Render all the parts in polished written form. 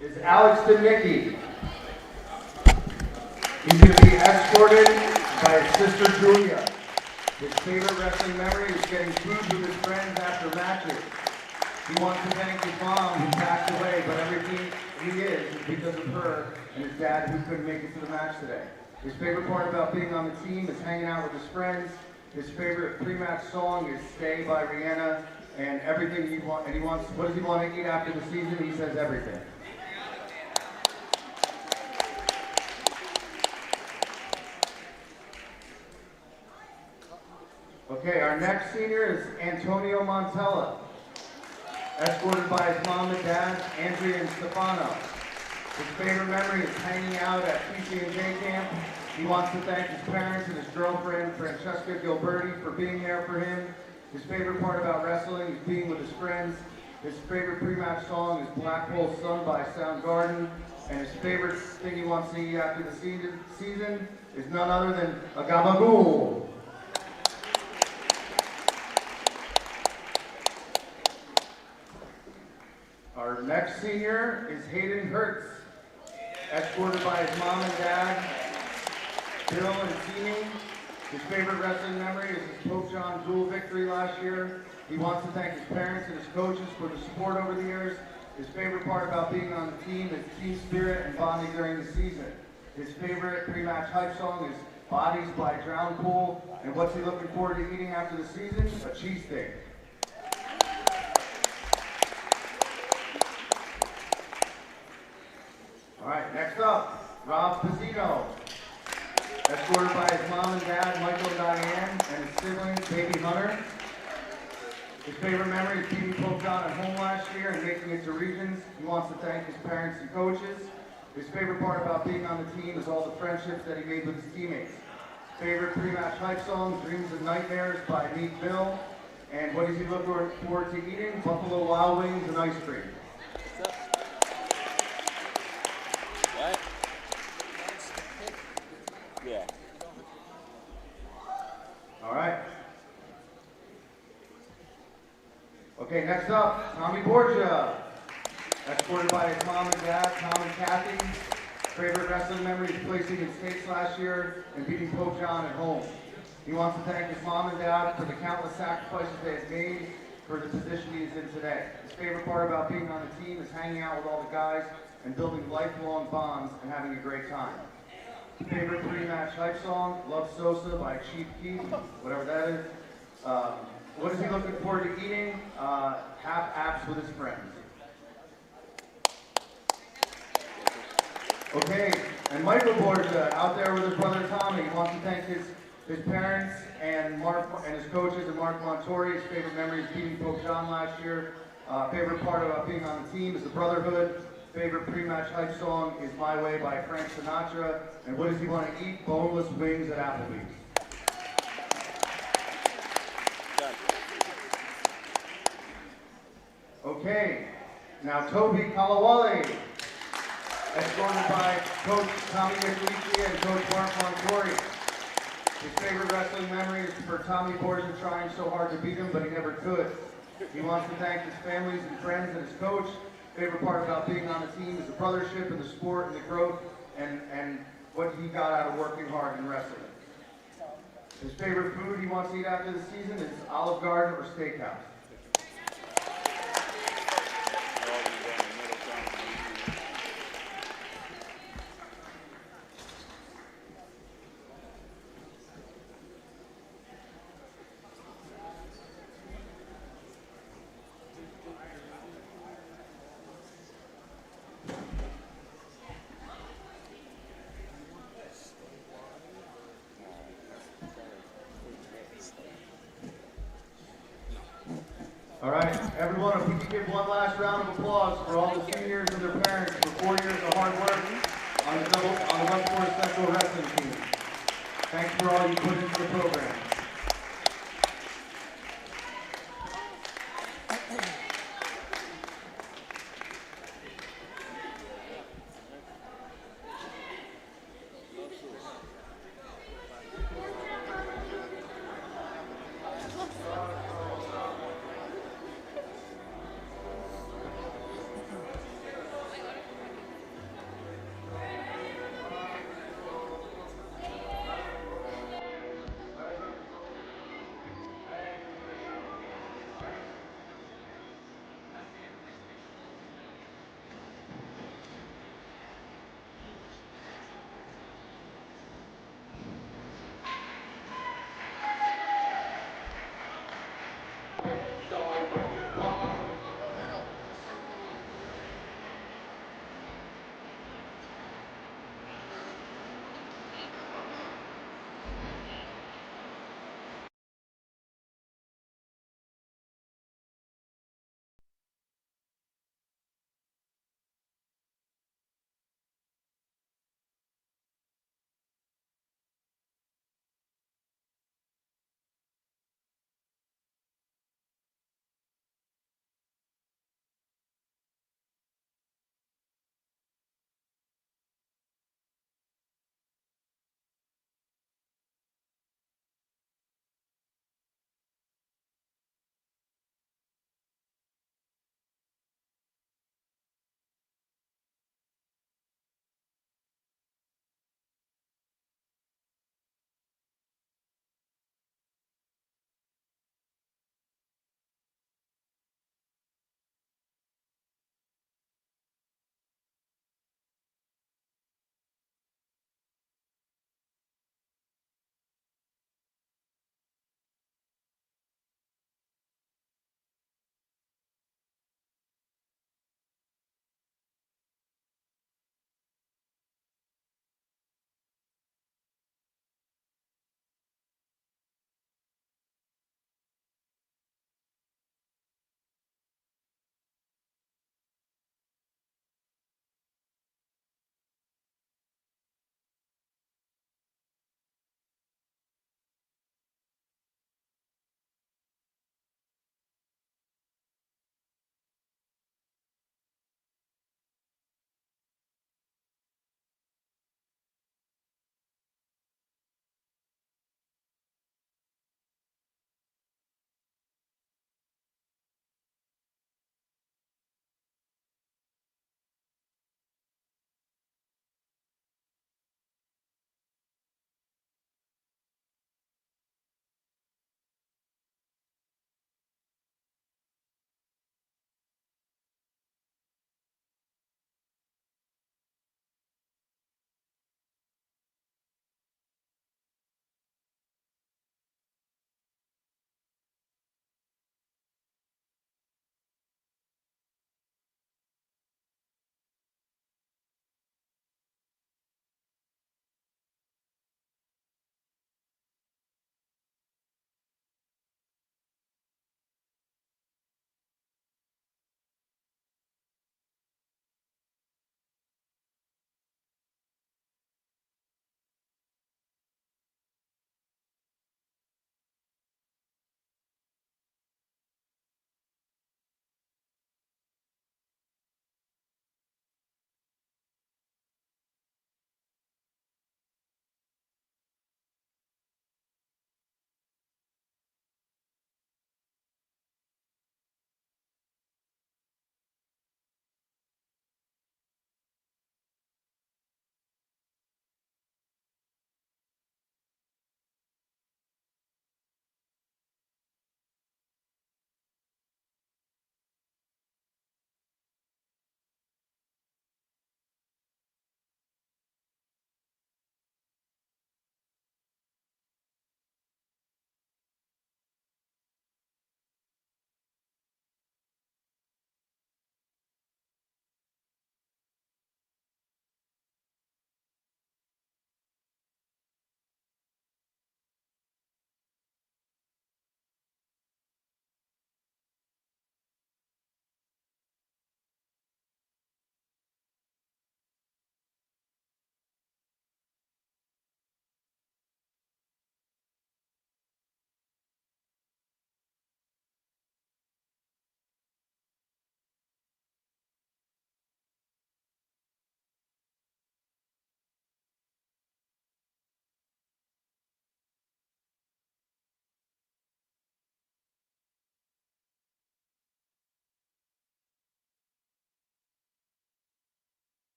is Alex Denicky. He's going to be escorted by his sister Julia. His favorite wrestling memory is getting food with his friends after matches. He wants to thank his mom who passed away, but everything he is because of her and his dad who couldn't make it to the match today. His favorite part about being on the team is hanging out with his friends. His favorite pre-match song is Stay by Rihanna, and everything he wants, what does he want to eat after the season? He says everything. Okay, our next senior is Antonio Montella, escorted by his mom and dad, Andrea and Stefano. His favorite memory is hanging out at PC&J camp. He wants to thank his parents and his girlfriend, Francesca Gilberti, for being there for him. His favorite part about wrestling is being with his friends. His favorite pre-match song is Black Hole Sun by Soundgarden. And his favorite thing he wants to eat after the season is none other than a gabagool. Our next senior is Hayden Hertz, escorted by his mom and dad, Bill and Teeny. His favorite wrestling memory is his Pope John Jewel victory last year. He wants to thank his parents and his coaches for the support over the years. His favorite part about being on the team is team spirit and bonding during the season. His favorite pre-match hype song is Bodies by Drown Pool. And what's he looking forward to eating after the season? A cheesesteak. All right, next up, Rob Pizzino, escorted by his mom and dad, Michael and Diane, and his siblings, baby Hunter. His favorite memory is beating Pope John at home last year and making it to regions. He wants to thank his parents and coaches. His favorite part about being on the team is all the friendships that he made with his teammates. His favorite pre-match hype song, Dreams and Nightmares by Meek Mill. And what does he look forward to eating? Buffalo Wild Wings and ice cream. What? Yeah. All right. Okay, next up, Tommy Borgia, escorted by his mom and dad, Tom and Kathy. Favorite wrestling memory is placing in states last year and beating Pope John at home. He wants to thank his mom and dad for the countless sacrifices they have made for the position he is in today. His favorite part about being on the team is hanging out with all the guys and building lifelong bonds and having a great time. Favorite pre-match hype song, Love Sosa by Chief Keef, whatever that is. What is he looking forward to eating? Half apps with his friends. Okay, and Michael Borgia out there with his brother Tommy. He wants to thank his parents and Mark and his coaches and Mark Montori. His favorite memory is beating Pope John last year. Favorite part about being on the team is the brotherhood. Favorite pre-match hype song is My Way by Frank Sinatra. And what does he want to eat? Boneless wings at Applebee's. Okay, now Toby Kalawale, escorted by Coach Tommy Nicolici and Coach Mark Montori. His favorite wrestling memory is for Tommy Borgia trying so hard to beat him, but he never could. He wants to thank his families and friends and his coach. Favorite part about being on the team is the brothership and the sport and the growth and what he got out of working hard in wrestling. His favorite food he wants to eat after the season is Olive Garden or Steakhouse. All right, everyone, if we could give one last round of applause for all the seniors and their parents for 4 years of hard work on the West Morris Central Wrestling team. Thanks for all you put into the program.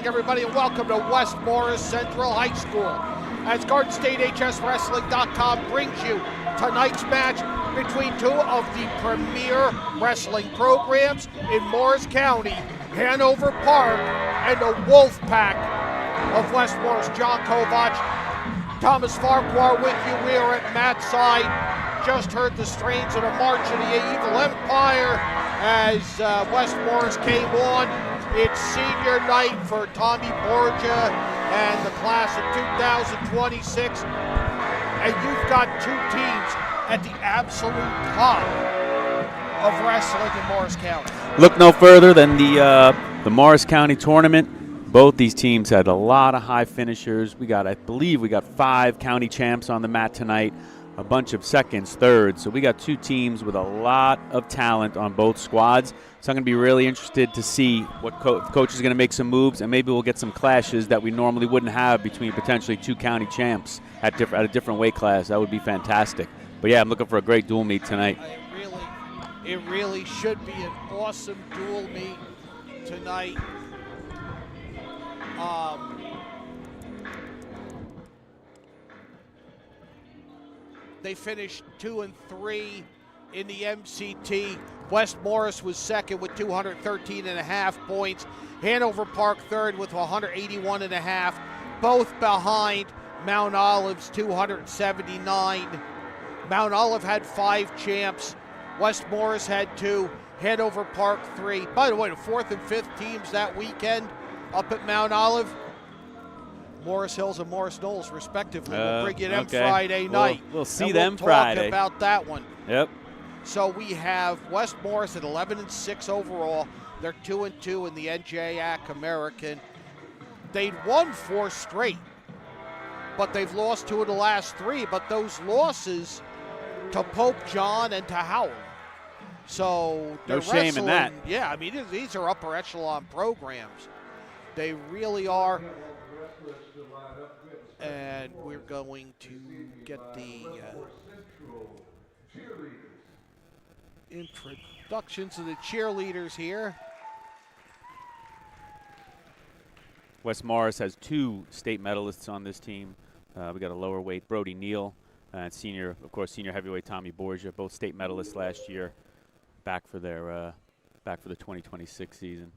Wrestling, everybody, and welcome to West Morris Central High School. As GSHSW.com brings you tonight's match between two of the premier wrestling programs in Morris County, Hanover Park and the Wolfpack of West Morris. John Kovach, Thomas Farquhar with you. We are at Matt's side. Just heard the strains of the March of the Evil Empire as West Morris came on. It's senior night for Tommy Borgia and the class of 2026. And you've got two teams at the absolute top of wrestling in Morris County. Look no further than the Morris County tournament. Both these teams had a lot of high finishers. I believe we got 5 county champs on the mat tonight, a bunch of seconds, thirds. So we got two teams with a lot of talent on both squads. So I'm going to be really interested to see what coach is going to make some moves, and maybe we'll get some clashes that we normally wouldn't have between potentially two county champs at a different weight class. That would be fantastic. But yeah, I'm looking for a great dual meet tonight. It really should be an awesome dual meet tonight. They finished 2 and 3 in the MCT. West Morris was second with 213.5 points. Hanover Park third with 181.5. Both behind Mount Olive's 279. Mount Olive had 5 champs. West Morris had 2. Hanover Park 3. By the way, the 4th and 5th teams that weekend up at Mount Olive, Morris Hills and Morris Knolls, respectively. We'll bring you them Friday night. We'll see them Friday. We'll talk about that one. Yep. So we have West Morris at 11-6 overall. They're 2-2 in the NJAC American. They'd won 4 straight, but they've lost 2 of the last 3. But those losses to Pope John and to Howell. So no shame in that. Yeah, I mean, these are upper echelon programs. They really are. And we're going to get the introductions of the cheerleaders here. West Morris has 2 state medalists on this team. We got a lower weight, Brody Neal, and senior heavyweight Tommy Borgia, both state medalists last year, back for the 2026 season.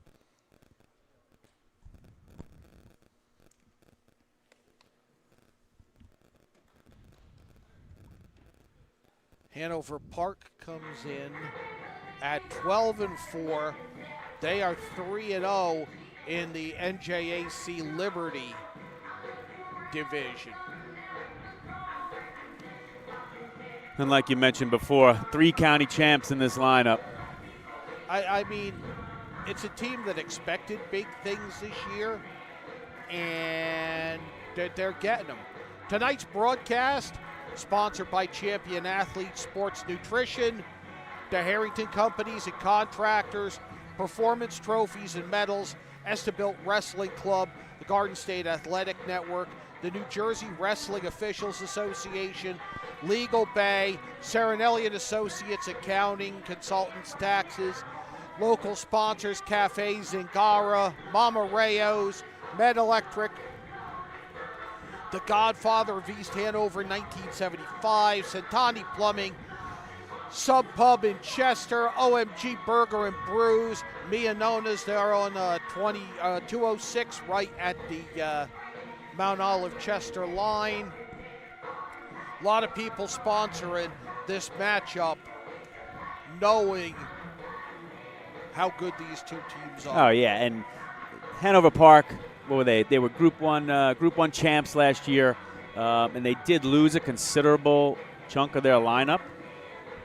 Hanover Park comes in at 12-4. They are 3-0 in the NJAC Liberty division. And like you mentioned before, 3 county champs in this lineup. I mean, it's a team that expected big things this year, and they're getting them. Tonight's broadcast sponsored by Champion Athletes Sports Nutrition, the Harrington Companies and Contractors, Performance Trophies and Medals, Estabilt Wrestling Club, the Garden State Athletic Network, the New Jersey Wrestling Officials Association, Legal Bay, Serenelli and Associates Accounting, Consultants Taxes, local sponsors Cafe Zingara, Mama Rayo's, Med Electric, the Godfather of East Hanover 1975, Centani Plumbing, Sub Pub in Chester, OMG Burger and Brews, Mia Nona's, they're on 206 right at the Mount Olive Chester line. A lot of people sponsoring this matchup, knowing how good these two teams are. Oh yeah, and Hanover Park, what were they? They were Group 1 champs last year, and they did lose a considerable chunk of their lineup.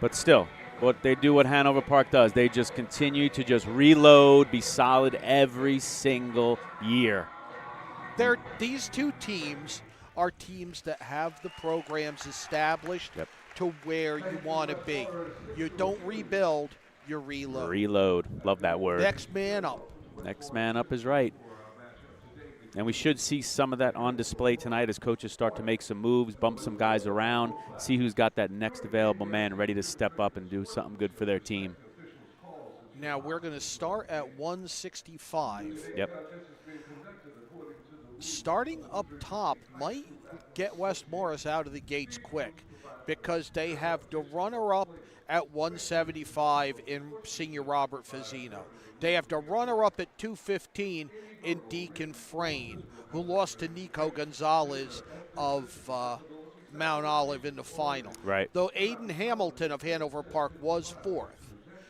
But still, what Hanover Park does, they just continue to just reload, be solid every single year. These two teams are teams that have the programs established to where you want to be. You don't rebuild, you reload. Reload. Love that word. Next man up. Next man up is right. And we should see some of that on display tonight as coaches start to make some moves, bump some guys around, see who's got that next available man ready to step up and do something good for their team. Now we're going to start at 165. Yep. starting up top might get West Morris out of the gates quick because they have the runner-up at 175 in senior Robert Fazzino. They have the runner-up at 215 in Deacon Frayne, who lost to Nico Gonzalez of Mount Olive in the final. Right. Though Aiden Hamilton of Hanover Park was 4th.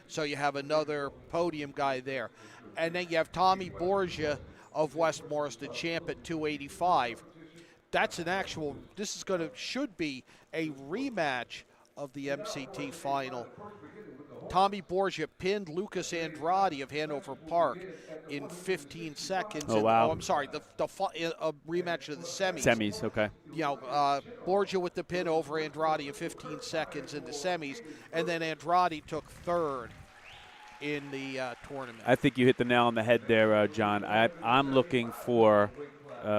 So you have another podium guy there. And then you have Tommy Borgia of West Morris, the champ at 285. That's an actual, should be a rematch of the MCT final. Tommy Borgia pinned Lucas Andrade of Hanover Park in 15 seconds. Oh, wow. I'm sorry, a rematch of the semis. Semis, okay. Borgia with the pin over Andrade in 15 seconds in the semis, and then Andrade took 3rd in the tournament. I think you hit the nail on the head there, John. I'm looking for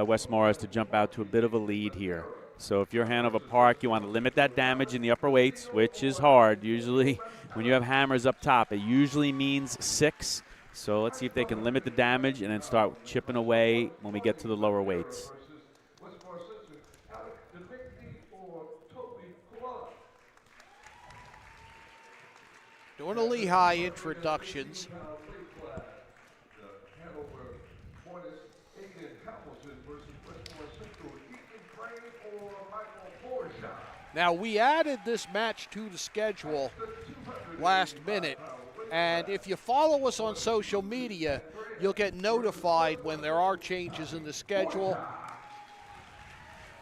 West Morris to jump out to a bit of a lead here. So if you're Hanover Park, you want to limit that damage in the upper weights, which is hard. Usually when you have hammers up top, it usually means 6. So let's see if they can limit the damage and then start chipping away when we get to the lower weights. Doing the Lehigh introductions. Now, we added this match to the schedule last minute, and if you follow us on social media, you'll get notified when there are changes in the schedule.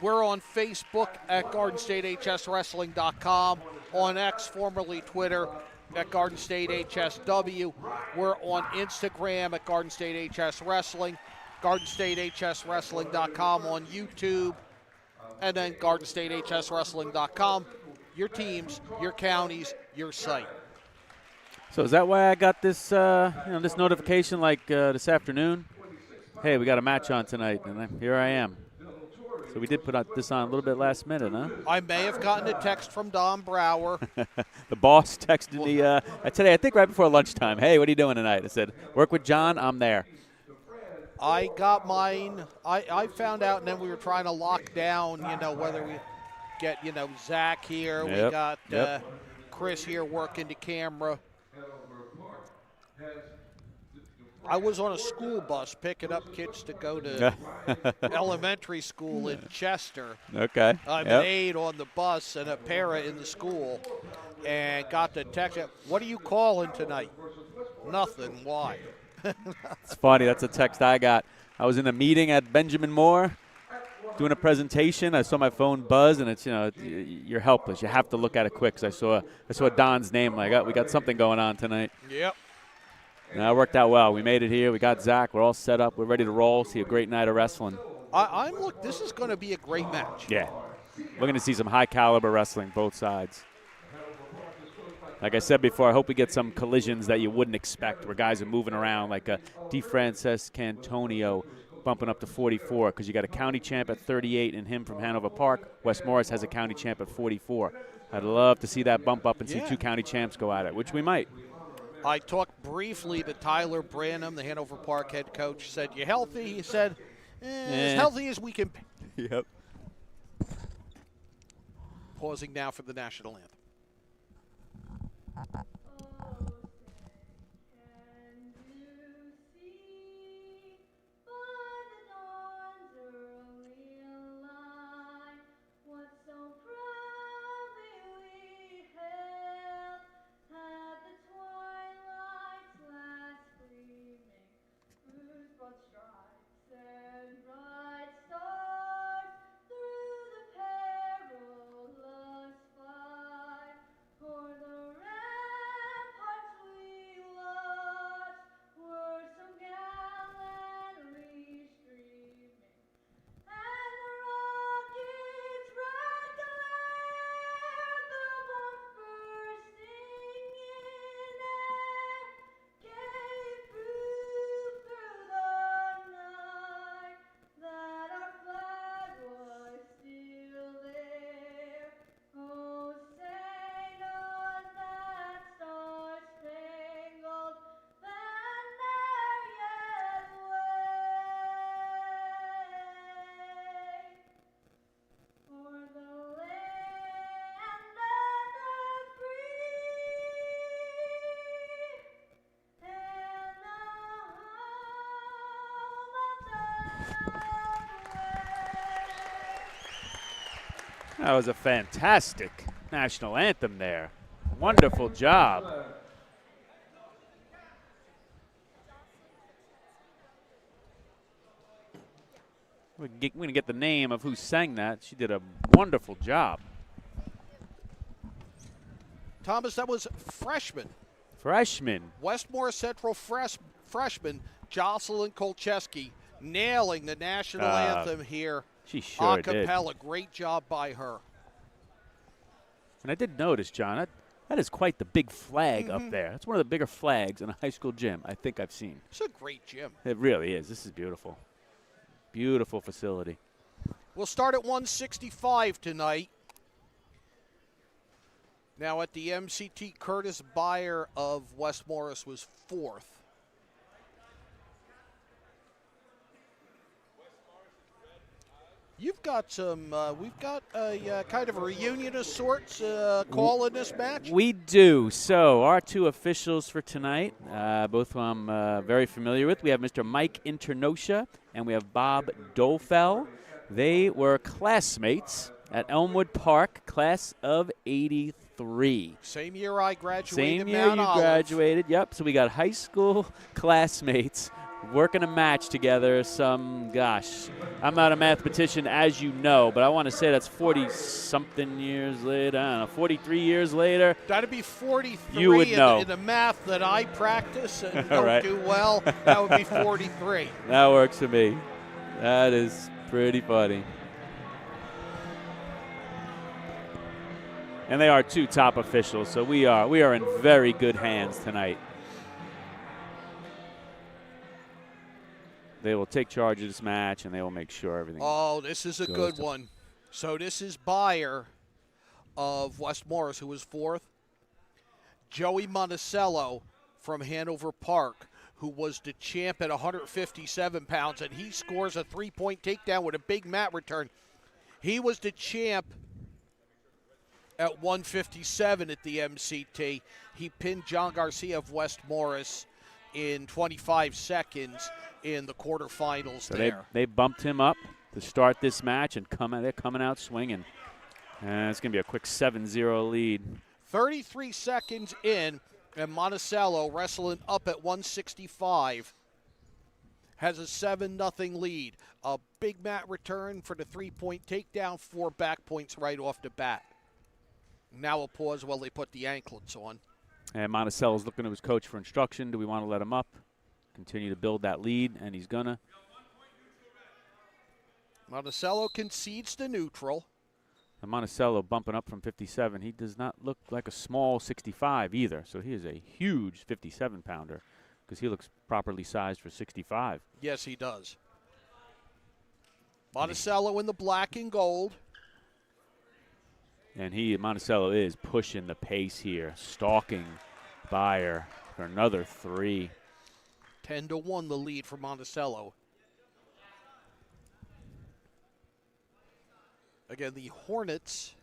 We're on Facebook at GardenStateHSWrestling.com, on X, formerly Twitter, at Garden State HSW. We're on Instagram at Garden State HS Wrestling, GardenStateHSWrestling.com on YouTube, and then GardenStateHSWrestling.com. Your teams, your counties, your site. So is that why I got this this notification this afternoon? Hey, we got a match on tonight, and here I am. So we did put this on a little bit last minute, huh? I may have gotten a text from Don Brower. The boss texted me today, I think right before lunchtime. Hey, what are you doing tonight? I said, work with John, I'm there. I got mine. I found out, and then we were trying to lock down, whether we get, Zach here. Yep, We got Chris here working the camera. I was on a school bus picking up kids to go to elementary school in Chester. Okay. I'm an aide on the bus and a para in the school, and got the text, what are you calling tonight? Nothing. Why? It's funny. That's a text I got. I was in a meeting at Benjamin Moore doing a presentation. I saw my phone buzz, and it's, you're helpless. You have to look at it quick, because I saw Don's name. We got something going on tonight. Yep. And that worked out well. We made it here. We got Zach. We're all set up. We're ready to roll. See a great night of wrestling. This is going to be a great match. Yeah. We're going to see some high-caliber wrestling, both sides. Like I said before, I hope we get some collisions that you wouldn't expect, where guys are moving around, like a DeFrances-Cantonio bumping up to 44, because you got a county champ at 38 and him from Hanover Park. West Morris has a county champ at 44. I'd love to see that bump up and see 2 county champs go at it, which we might. I talked briefly to Tyler Branham, the Hanover Park head coach. Said, you healthy? He said, as healthy as we can be. Yep. Pausing now for the national anthem. That was a fantastic national anthem there. Wonderful job. We're going to get the name of who sang that. She did a wonderful job. Thomas, that was freshman. Freshman. West Morris Central freshman Jocelyn Kolcheski nailing the national anthem here. She sure a cappella. Great job by her. And I did notice, John, that is quite the big flag up there. That's one of the bigger flags in a high school gym I think I've seen. It's a great gym. It really is. This is beautiful. Beautiful facility. We'll start at 165 tonight. Now at the MCT, Curtis Byer of West Morris was 4th. You've got some, we've got a kind of a reunion of sorts call in this match. We do. So our two officials for tonight, both who I'm very familiar with. We have Mr. Mike Internosha and we have Bob Dolfell. They were classmates at Elmwood Park, class of '83. Same year I graduated. Same year you graduated. Yep. So we got high school classmates working a match together. Gosh, I'm not a mathematician, as you know, but I want to say that's 40-something years later. I don't know, 43 years later. That'd be 43. You would know. In the math that I practice and All don't right. do well, that would be 43. That works for me. That is pretty funny. And they are two top officials, so we are in very good hands tonight. They will take charge of this match, and they will make sure everything. Oh, this is a good one. So this is Byer of West Morris, who was 4th. Joey Monticello from Hanover Park, who was the champ at 157 pounds, and he scores a 3-point takedown with a big mat return. He was the champ at 157 at the MCT. He pinned John Garcia of West Morris in 25 seconds in the quarterfinals. So there. they bumped him up to start this match, and they're coming out swinging. And it's going to be a quick 7-0 lead. 33 seconds in, and Monticello wrestling up at 165 has a 7-0 lead. A big mat return for the 3-point takedown, 4 back points right off the bat. Now a pause while they put the anklets on. And Monticello's looking to his coach for instruction. Do we want to let him up? Continue to build that lead, and he's gonna. Monticello concedes to neutral. And Monticello bumping up from 57. He does not look like a small 65 either, so he is a huge 57-pounder because he looks properly sized for 65. Yes, he does. Monticello in the black and gold. And Monticello is pushing the pace here, stalking Byer for another 3. 10-1 the lead for Monticello. Again, the Hornets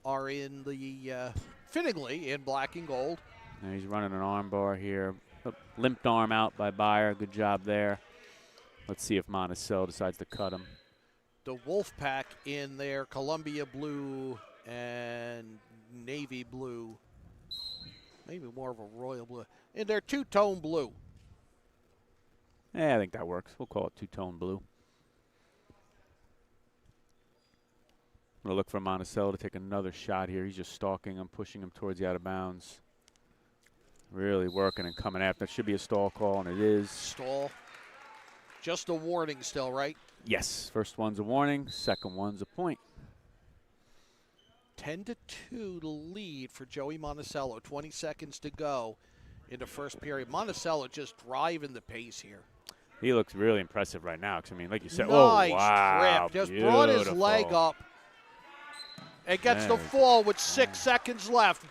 are in the, fittingly, in black and gold. Now he's running an arm bar here. Limped arm out by Byer. Good job there. Let's see if Monticello decides to cut him. The Wolfpack in their Columbia blue and navy blue. Maybe more of a royal blue. In their two-tone blue. Yeah, I think that works. We'll call it two-tone blue. I'm going to look for Monticello to take another shot here. He's just stalking him, pushing him towards the out of bounds. Really working and coming after. That should be a stall call, and it is. Stall. Just a warning still, right? Yes. First one's a warning. Second one's a point. 10-2 to lead for Joey Monticello. 20 seconds to go in the first period. Monticello just driving the pace here. He looks really impressive right now. I mean, like you said, nice oh, wow. trip. Just Beautiful. brought his leg up. It gets the fall with 6 seconds left.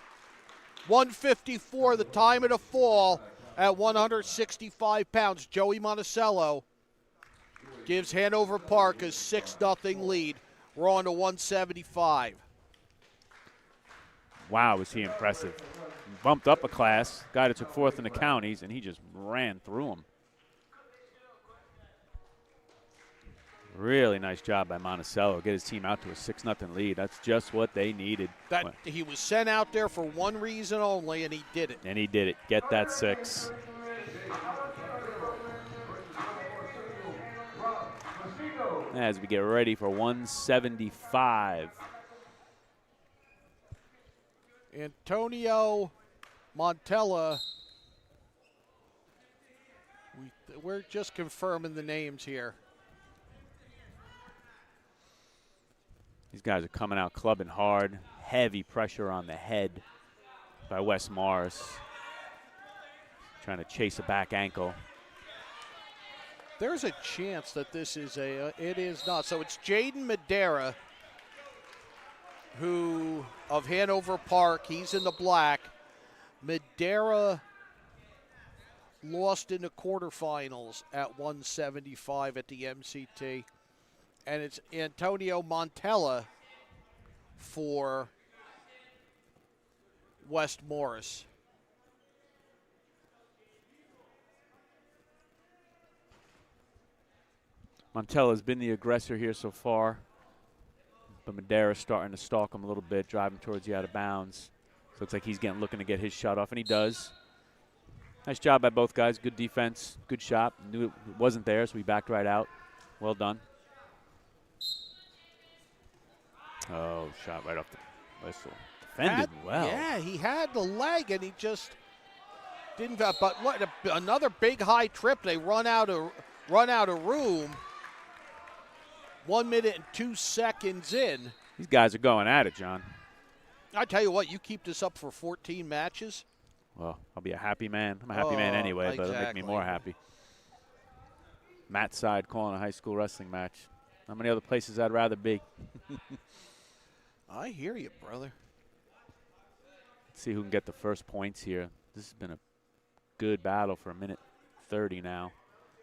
154 the time of the fall at 165 pounds. Joey Monticello gives Hanover Park a 6-0 lead. We're on to 175. Wow, was he impressive. Bumped up a class, guy that took 4th in the counties, and he just ran through him. Really nice job by Monticello. Get his team out to a 6-0 lead. That's just what they needed. He was sent out there for one reason only, and he did it. And he did it. Get that 6. As we get ready for 175. Antonio Montella. We're just confirming the names here. These guys are coming out clubbing hard. Heavy pressure on the head by West Morris. Trying to chase a back ankle. There's a chance that this is it is not. So it's Jaden Madera, who of Hanover Park. He's in the black. Madera lost in the quarterfinals at 175 at the MCT. And it's Antonio Montella for West Morris. Montella's been the aggressor here so far, but Madera's starting to stalk him a little bit, driving towards the out of bounds. So looks like he's looking to get his shot off, and he does. Nice job by both guys. Good defense, good shot. Knew it wasn't there, so he backed right out. Well done. Oh, shot right off the whistle. Defended well. Yeah, he had the leg, and he just didn't. But what another big high trip. They run out of room. 1 minute and 2 seconds in. These guys are going at it, John. I tell you what, you keep this up for 14 matches. Well, I'll be a happy man. I'm a happy man anyway, but it'll make me more happy. Matt's side calling a high school wrestling match. How many other places I'd rather be? I hear you, brother. Let's see who can get the first points here. This has been a good battle for 1:30 now.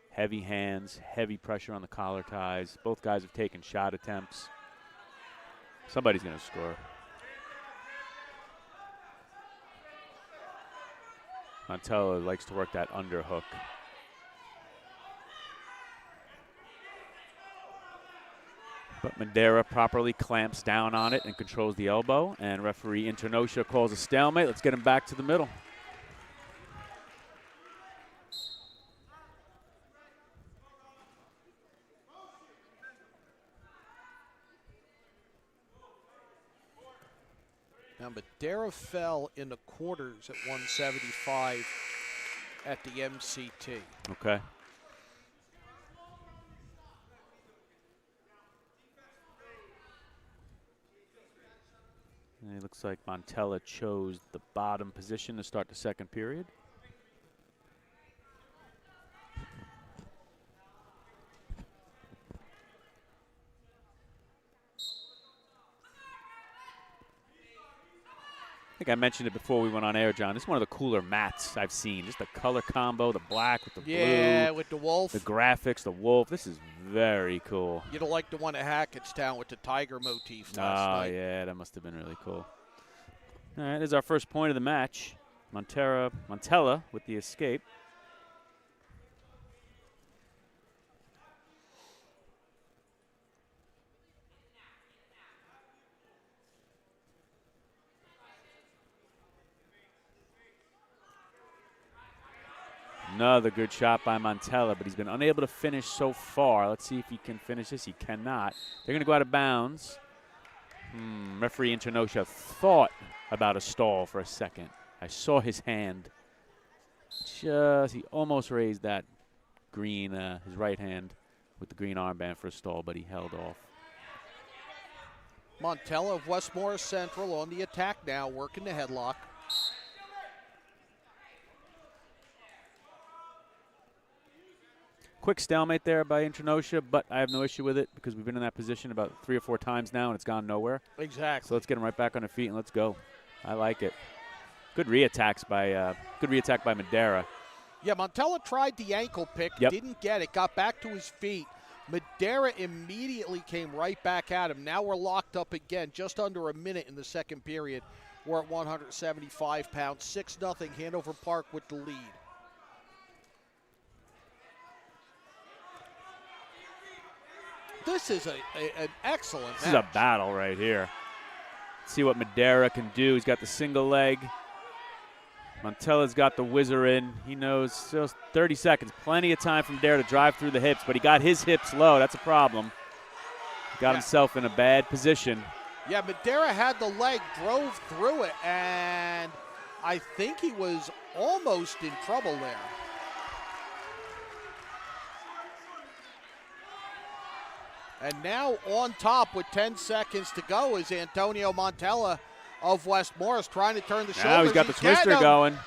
Heavy hands, heavy pressure on the collar ties. Both guys have taken shot attempts. Somebody's going to score. Montella likes to work that underhook. But Madera properly clamps down on it and controls the elbow. And referee Internosha calls a stalemate. Let's get him back to the middle. Now, Madera fell in the quarters at 175 at the MCT. Okay. And it looks like Montella chose the bottom position to start the second period. I think I mentioned it before we went on air, John. This is one of the cooler mats I've seen. Just the color combo, the black with the blue. Yeah, with the wolf. The graphics, the wolf. This is very cool. You don't like the one at Hackettstown with the tiger motif last night. Oh, yeah, that must have been really cool. All right, there's our first point of the match. Montella with the escape. Another good shot by Montella, but he's been unable to finish so far. Let's see if he can finish this. He cannot. They're going to go out of bounds. Referee Internosha thought about a stall for a second. I saw his hand. He almost raised that green, his right hand with the green armband for a stall, but he held off. Montella of West Morris Central on the attack now, working the headlock. Quick stalemate there by Internosha, but I have no issue with it because we've been in that position about 3 or 4 times now and it's gone nowhere. Exactly. So let's get him right back on their feet and let's go. I like it. Good reattack by Madera. Yeah, Montella tried the ankle pick, didn't get it, got back to his feet. Madera immediately came right back at him. Now we're locked up again, just under a minute in the second period. We're at 175 pounds, 6-0, Hanover Park with the lead. this is an excellent match. This is a battle right here. See what Madera can do. He's got the single leg. Montella's got the whizzer in. He knows still 30 seconds. Plenty of time for Madera to drive through the hips, but he got his hips low. That's a problem. He got himself in a bad position. Yeah, Madera had the leg, drove through it, and I think he was almost in trouble there. And now on top with 10 seconds to go is Antonio Montella of West Morris trying to turn the shoulders. Now he's got the twister going.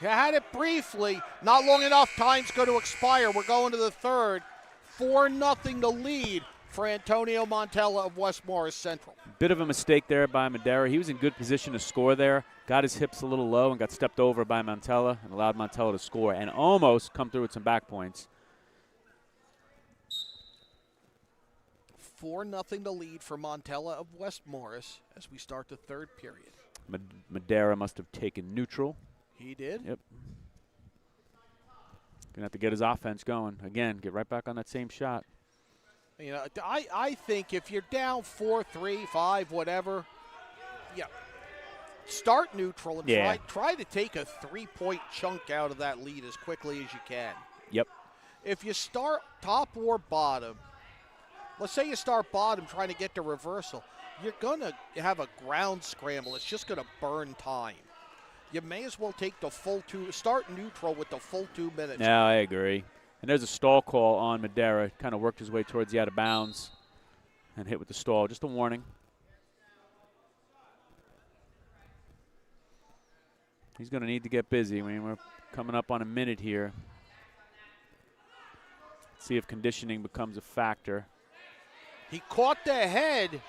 He had it briefly. Not long enough. Time's going to expire. We're going to the third. 4-0 to lead for Antonio Montella of West Morris Central. Bit of a mistake there by Madera. He was in good position to score there. Got his hips a little low and got stepped over by Montella and allowed Montella to score and almost come through with some back points. 4-0 to lead for Montella of West Morris as we start the third period. Madera must have taken neutral. He did? Yep. Gonna have to get his offense going. Again, get right back on that same shot. You know, I think if you're down 4-3, 5, whatever, start neutral and try to take a 3-point chunk out of that lead as quickly as you can. Yep. If you start top or bottom, let's say you start bottom trying to get the reversal, you're going to have a ground scramble. It's just going to burn time. You may as well take the full start neutral with the full 2 minutes. No, I agree. And there's a stall call on Madera. Kind of worked his way towards the out of bounds and hit with the stall. Just a warning. He's going to need to get busy. I mean, we're coming up on a minute here. See if conditioning becomes a factor. He caught the head,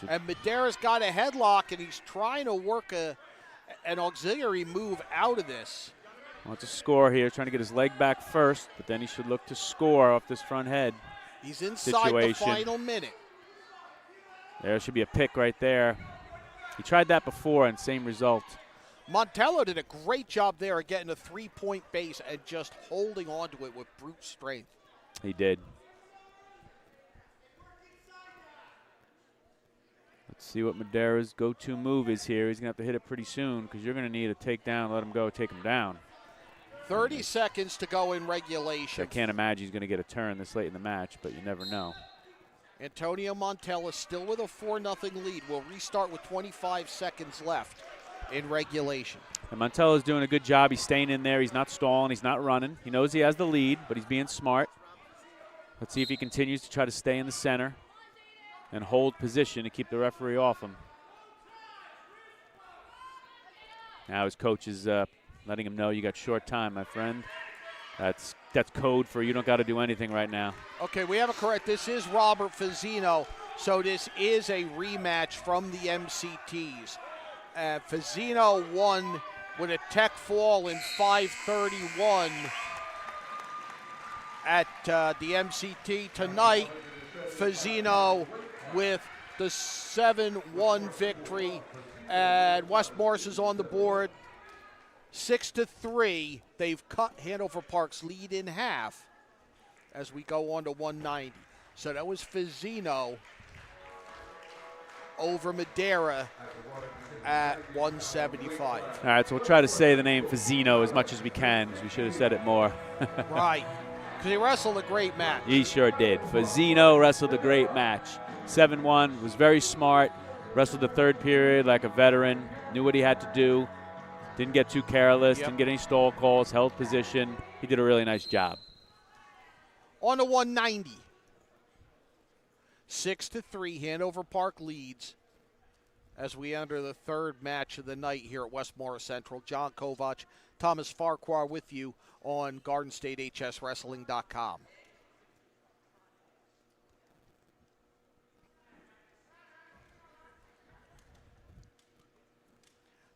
and Madera's got a headlock, and he's trying to work an auxiliary move out of this. Wants to score here, trying to get his leg back first, but then he should look to score off this front head. He's inside the final minute. There should be a pick right there. He tried that before and same result. Montella did a great job there of getting a 3-point base and just holding on to it with brute strength. He did. Let's see what Madera's go-to move is here. He's going to have to hit it pretty soon because you're going to need a takedown, let him go, take him down. 30 seconds to go in regulation. I can't imagine he's going to get a turn this late in the match, but you never know. Antonio Montella still with a 4-0 lead. We'll restart with 25 seconds left in regulation. And Montella's doing a good job. He's staying in there. He's not stalling. He's not running. He knows he has the lead, but he's being smart. Let's see if he continues to try to stay in the center and hold position to keep the referee off him. Now his coach is letting him know you got short time, my friend. That's code for you don't got to do anything right now. Okay, we have it correct. This is Robert Fazzino, so this is a rematch from the MCTs. Fazzino won with a tech fall in 5:31 at the MCT. Tonight, Fazzino with the 7-1 victory, and West Morris is on the board 6-3. They've cut Hanover Park's lead in half as we go on to 190. So that was Fazzino over Madera at 175. All right, so we'll try to say the name Fazzino as much as we can, because we should have said it more. Right, because he wrestled a great match. He sure did. Fazzino wrestled a great match. 7-1, was very smart, wrestled the third period like a veteran, knew what he had to do, didn't get too careless, didn't get any stall calls, held position. He did a really nice job. On to 190. 6-3, Hanover Park leads as we enter the third match of the night here at West Morris Central. John Kovach, Thomas Farquhar with you on GardenStateHSWrestling.com.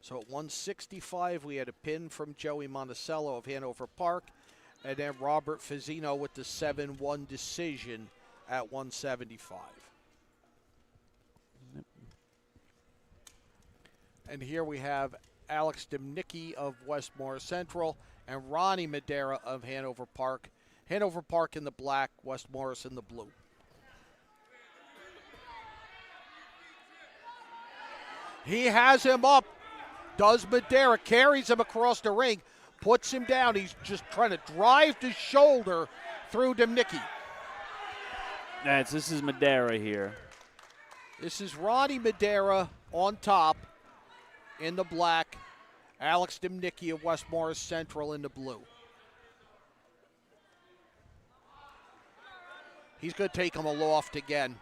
So at 165, we had a pin from Joey Monticello of Hanover Park, and then Robert Fazzino with the 7-1 decision at 175. And here we have Alex Demnicki of West Morris Central and Ronnie Madera of Hanover Park. Hanover Park in the black, West Morris in the blue. He has him up. Does Madera, carries him across the ring, puts him down. He's just trying to drive the shoulder through Demnicki. This is Madera here. This is Ronnie Madera on top in the black. Alex Demnicki of West Morris Central in the blue. He's going to take him aloft again.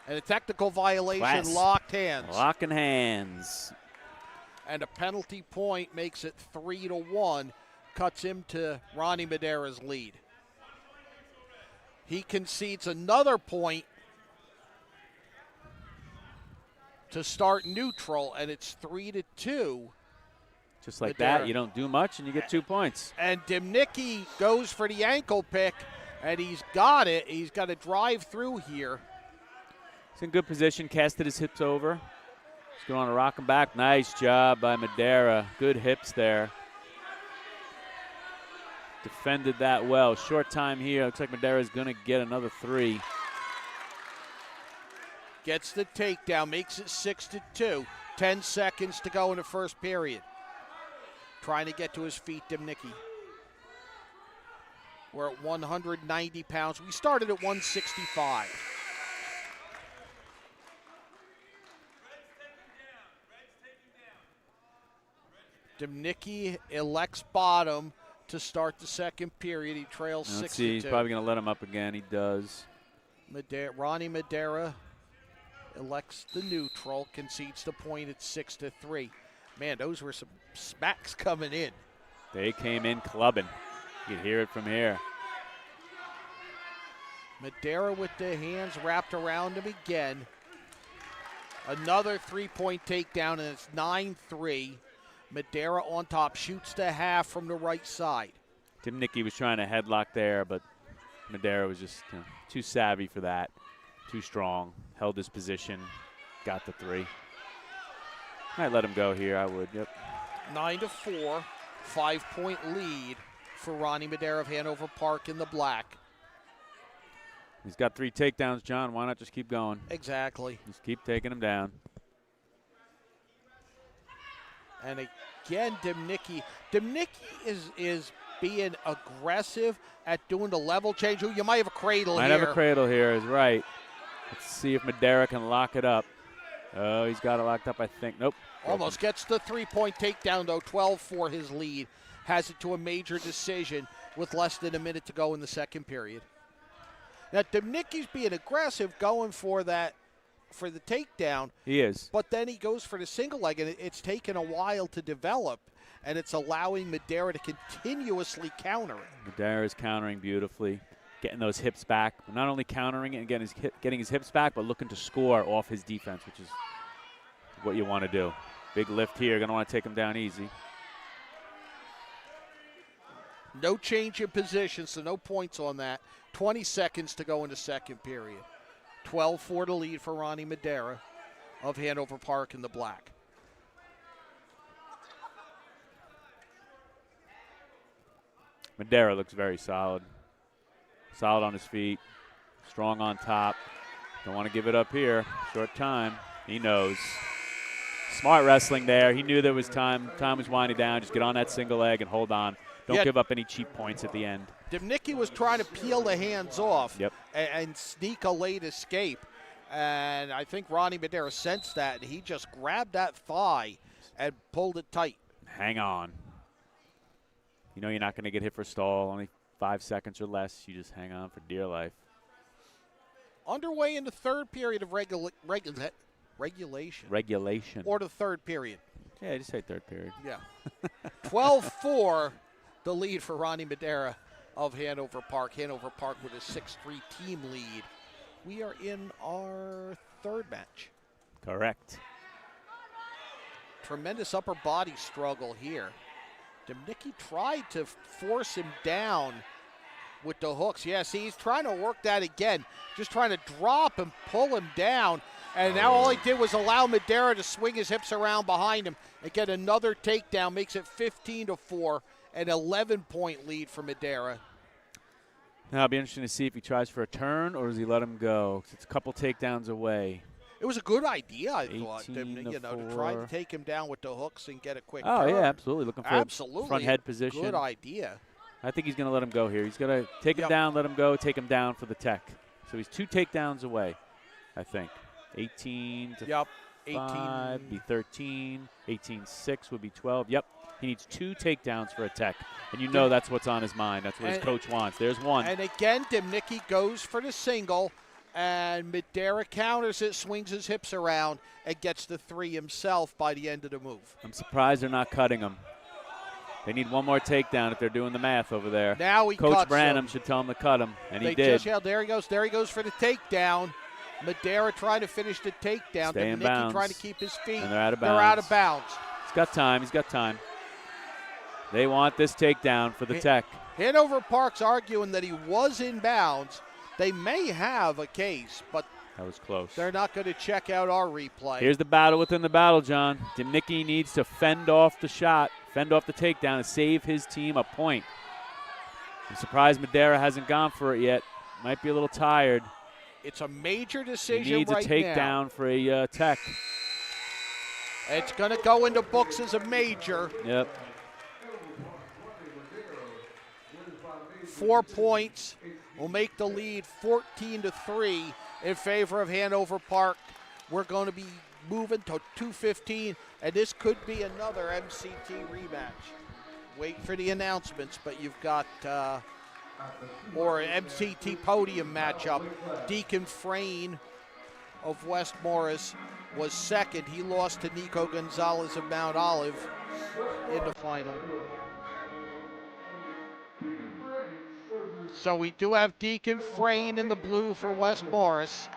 And a technical violation, Class. locked hands. Locking hands. And a penalty point makes it 3-1, cuts him to Ronnie Madera's lead. He concedes another point to start neutral, and it's 3-2. Just like Madera. that, you don't do much and you get 2 points. And Demnicki goes for the ankle pick, and he's got it. He's got to drive through here. He's in good position, casted his hips over. He's going to rock him back. Nice job by Madera. Good hips there. Defended that well. Short time here. Looks like Madera's going to get another 3. Gets the takedown, makes it 6-2. 10 seconds to go in the first period. Trying to get to his feet, Demnicki. We're at 190 pounds. We started at 165. Demnicki elects bottom to start the second period. He trails 6-2. Let's see, he's probably going to let him up again. He does. Ronnie Madera elects the neutral, concedes the point at 6-3. Man, those were some smacks coming in. They came in clubbing. You can hear it from here. Madera with the hands wrapped around him again. Another 3-point takedown, and it's 9-3. Madera on top, shoots the half from the right side. Demnicki was trying to headlock there, but Madera was just too savvy for that. Too strong. Held his position. Got the 3. Might let him go here, I would, yep. 9-4, 5-point lead for Ronnie Madera of Hanover Park in the black. He's got 3 takedowns, John. Why not just keep going? Exactly. Just keep taking him down. And again, Demnicki is being aggressive at doing the level change. Ooh, you might have a cradle Might here. have a cradle here, is right. Let's see if Madera can lock it up. Oh, he's got it locked up, I think. Nope. Almost gets the 3-point takedown, though. 12-4 his lead. Has it to a major decision with less than a minute to go in the second period. Now, Demnicki's being aggressive, going for the takedown. He is. But then he goes for the single leg, and it's taken a while to develop, and it's allowing Madera to continuously counter it. Madera is countering beautifully, getting those hips back. But not only countering it and getting his hips back, but looking to score off his defense, which is what you want to do. Big lift here. Going to want to take him down easy. No change in position, so no points on that. 20 seconds to go in the second period. 12-4 to lead for Ronnie Madera of Hanover Park in the black. Madera looks very solid. Solid on his feet. Strong on top. Don't want to give it up here. Short time. He knows. Smart wrestling there. He knew there was time. Time was winding down. Just get on that single leg and hold on. Don't give up any cheap points at the end. Demnicki was trying to peel the hands off Yep. and sneak a late escape. And I think Ronnie Madera sensed that, and he just grabbed that thigh and pulled it tight. Hang on. You know you're not going to get hit for stall. Only 5 seconds or less. You just hang on for dear life. Underway in the third period of regulation. Regulation. Or the third period. Yeah, just say third period. Yeah. 12-4, the lead for Ronnie Madera of Hanover Park. Hanover Park with a 6-3 team lead. We are in our third match. Correct. Tremendous upper body struggle here. Demnicki tried to force him down with the hooks. Yeah, see, he's trying to work that again. Just trying to drop and pull him down. And now all he did was allow Madera to swing his hips around behind him and get another takedown. Makes it 15-4, an 11-point lead for Madera. Now, it'll be interesting to see if he tries for a turn or does he let him go. 'Cause it's a couple takedowns away. It was a good idea, I thought, 18 to to try to 4. take him down with the hooks and get a quick Oh, turn. yeah, absolutely. Looking for Absolutely. a front head position. Good idea. I think he's going to let him go here. He's going to take him Yep. down, let him go, take him down for the tech. So he's 2 takedowns away, I think. 18 to Yep. 5 18. be 13. 18-6 would be 12. Yep. He needs 2 takedowns for a tech. And you know that's what's on his mind. That's what his coach wants. There's one. And again, Dimnicki goes for the single, and Madera counters it, swings his hips around, and gets the 3 himself by the end of the move. I'm surprised they're not cutting him. They need one more takedown if they're doing the math over there. Now he Coach cuts Branham him. should tell him to cut him, and he They did. just yelled, there he goes for the takedown. Madera trying to finish the takedown. Stay in Dimnicki bounds. trying to keep his feet. And they're out of They're out of bounds. bounds. He's got time. He's got time. They want this takedown for the tech. Hanover Park's arguing that he was in bounds. They may have a case, but That was close. they're not going to check out our replay. Here's the battle within the battle, John. Dimnicki needs to fend off the shot, fend off the takedown, and save his team a point. I'm surprised Madera hasn't gone for it yet. Might be a little tired. It's a major He decision needs right a takedown for a tech. It's going to go into books as a major. Yep. 4 points will make the lead 14-3 in favor of Hanover Park. We're going to be moving to 2:15, and this could be another MCT rematch. Wait for the announcements, but you've got or MCT podium matchup. Deacon Frayne of West Morris was second. He lost to Nico Gonzalez of Mount Olive in the final. So we do have Deacon Frayne in the blue for West Morris.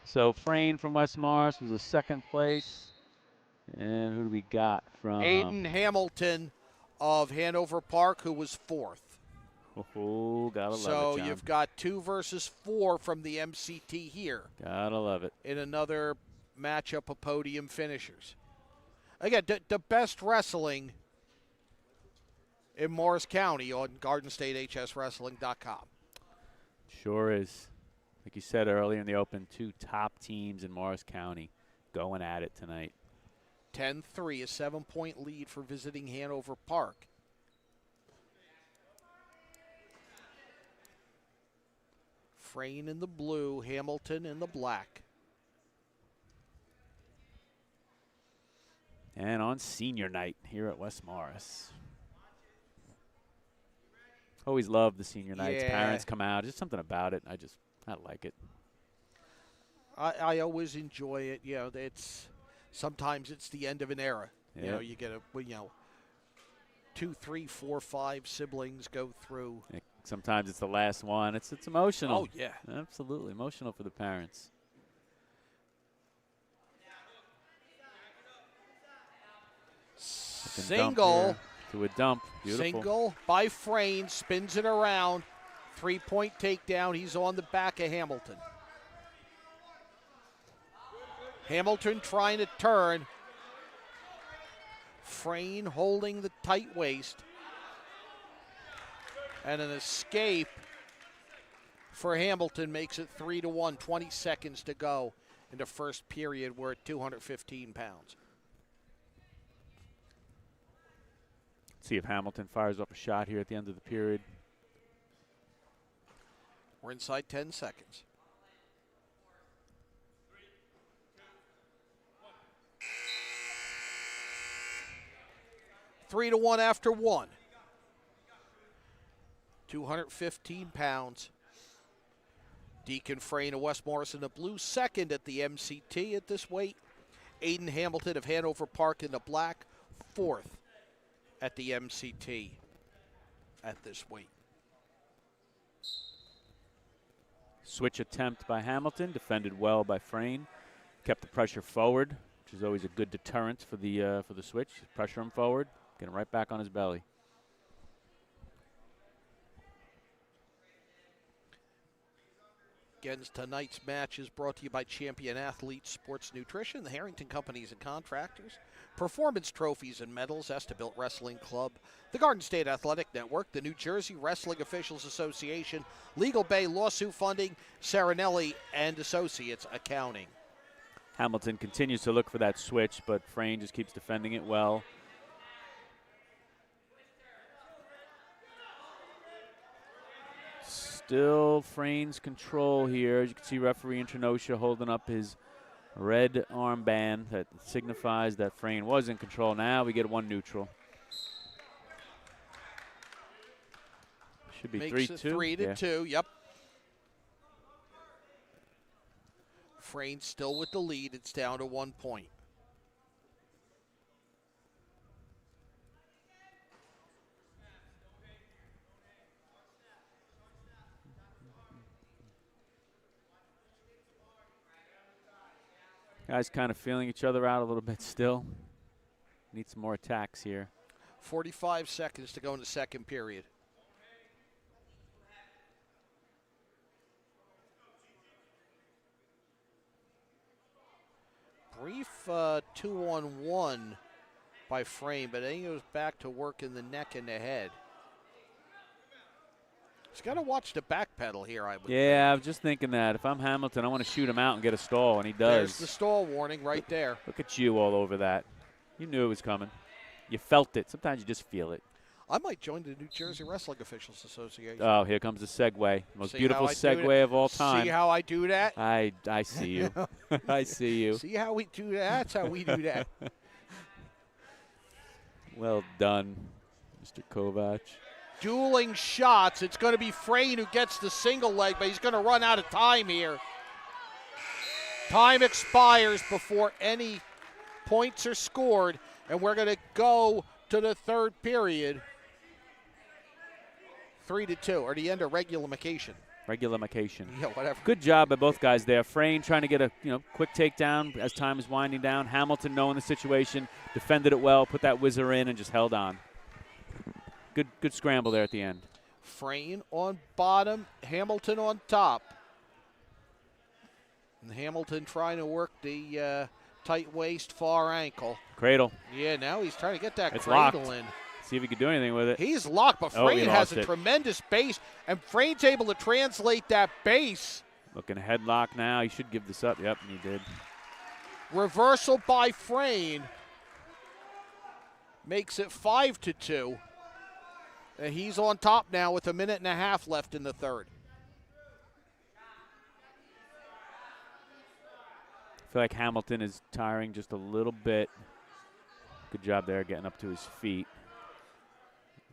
So Frayne from West Morris was a second place. And who do we got from? Aiden Hamilton of Hanover Park, who was fourth. Oh, gotta love it, So John. you've got 2 versus 4 from the MCT here Gotta love it. in another matchup of podium finishers. Again, the best wrestling in Morris County on GardenStateHSWrestling.com. Sure is. Like you said earlier in the open, 2 top teams in Morris County going at it tonight. 10-3, a 7-point lead for visiting Hanover Park. Frayne in the blue, Hamilton in the black. And on senior night here at West Morris. Always love the senior nights. Yeah. Parents come out. Just something about it. I like it. I always enjoy it. You know, sometimes it's the end of an era. You know, you get 2, 3, 4, 5 siblings go through. Sometimes it's the last one. It's emotional. Oh, yeah. Absolutely. Emotional for the parents. Single. To a dump. Beautiful. Single by Frayne, spins it around. 3-point takedown. He's on the back of Hamilton. Hamilton trying to turn. Frayne holding the tight waist. And an escape for Hamilton makes it 3-1. 20 seconds to go in the first period. We're at 215 pounds. See if Hamilton fires up a shot here at the end of the period. We're inside 10 seconds. Three to one after one. 215 pounds. Deacon Frayne of West Morris in the blue, second at the MCT at this weight. Aiden Hamilton of Hanover Park in the black, fourth at the MCT at this weight. Switch attempt by Hamilton, defended well by Frayne. Kept the pressure forward, which is always a good deterrent for the switch. Pressure him forward, get him right back on his belly. Again, tonight's match is brought to you by Champion Athlete Sports Nutrition, the Harrington Companies and Contractors, Performance Trophies and Medals, Estabilt Wrestling Club, the Garden State Athletic Network, the New Jersey Wrestling Officials Association, Legal Bay Lawsuit Funding, Sarinelli and Associates Accounting. Hamilton continues to look for that switch, but Frayne just keeps defending it well. Still Frayne's control here. As you can see, referee Internosha holding up his red armband that signifies that Frayne was in control. Now we get one neutral. Should be 3-2. 3-2, yep. Frayne still with the lead. It's down to 1 point. Guys kind of feeling each other out a little bit still. Need some more attacks here. 45 seconds to go in the second period. Brief 2-on-1 by Frayne, but then he goes back to working the neck and the head. He's got to watch the back pedal here, I would think. I was just thinking that. If I'm Hamilton, I want to shoot him out and get a stall, and he does. There's the stall warning right there. Look at you all over that. You knew it was coming. You felt it. Sometimes you just feel it. I might join the New Jersey Wrestling Officials Association. Oh, here comes the segue. Most See beautiful segue of all time. See how I do that? I see you. I see you. See how we do that? That's how we do that. Well done, Mr. Kovach. Dueling shots. It's going to be Frayne who gets the single leg, but he's going to run out of time here. Time expires before any points are scored, and we're going to go to the third period. 3-2, or the end of regularification. Regularification. Yeah, whatever. Good job by both guys there. Frayne trying to get a quick takedown as time is winding down. Hamilton knowing the situation, defended it well, put that whizzer in, and just held on. Good scramble there at the end. Frayne on bottom, Hamilton on top. And Hamilton trying to work the tight waist, far ankle. Cradle. Yeah, now he's trying to get that It's cradle locked. in. See if he can do anything with it. He's locked, but Oh, he Frayne has lost a it. tremendous base, and Frayne's able to translate that base. Looking headlock now. He should give this up. Yep, and he did. Reversal by Frayne makes it 5-2. And he's on top now with 1.5 minutes left in the third. I feel like Hamilton is tiring just a little bit. Good job there getting up to his feet.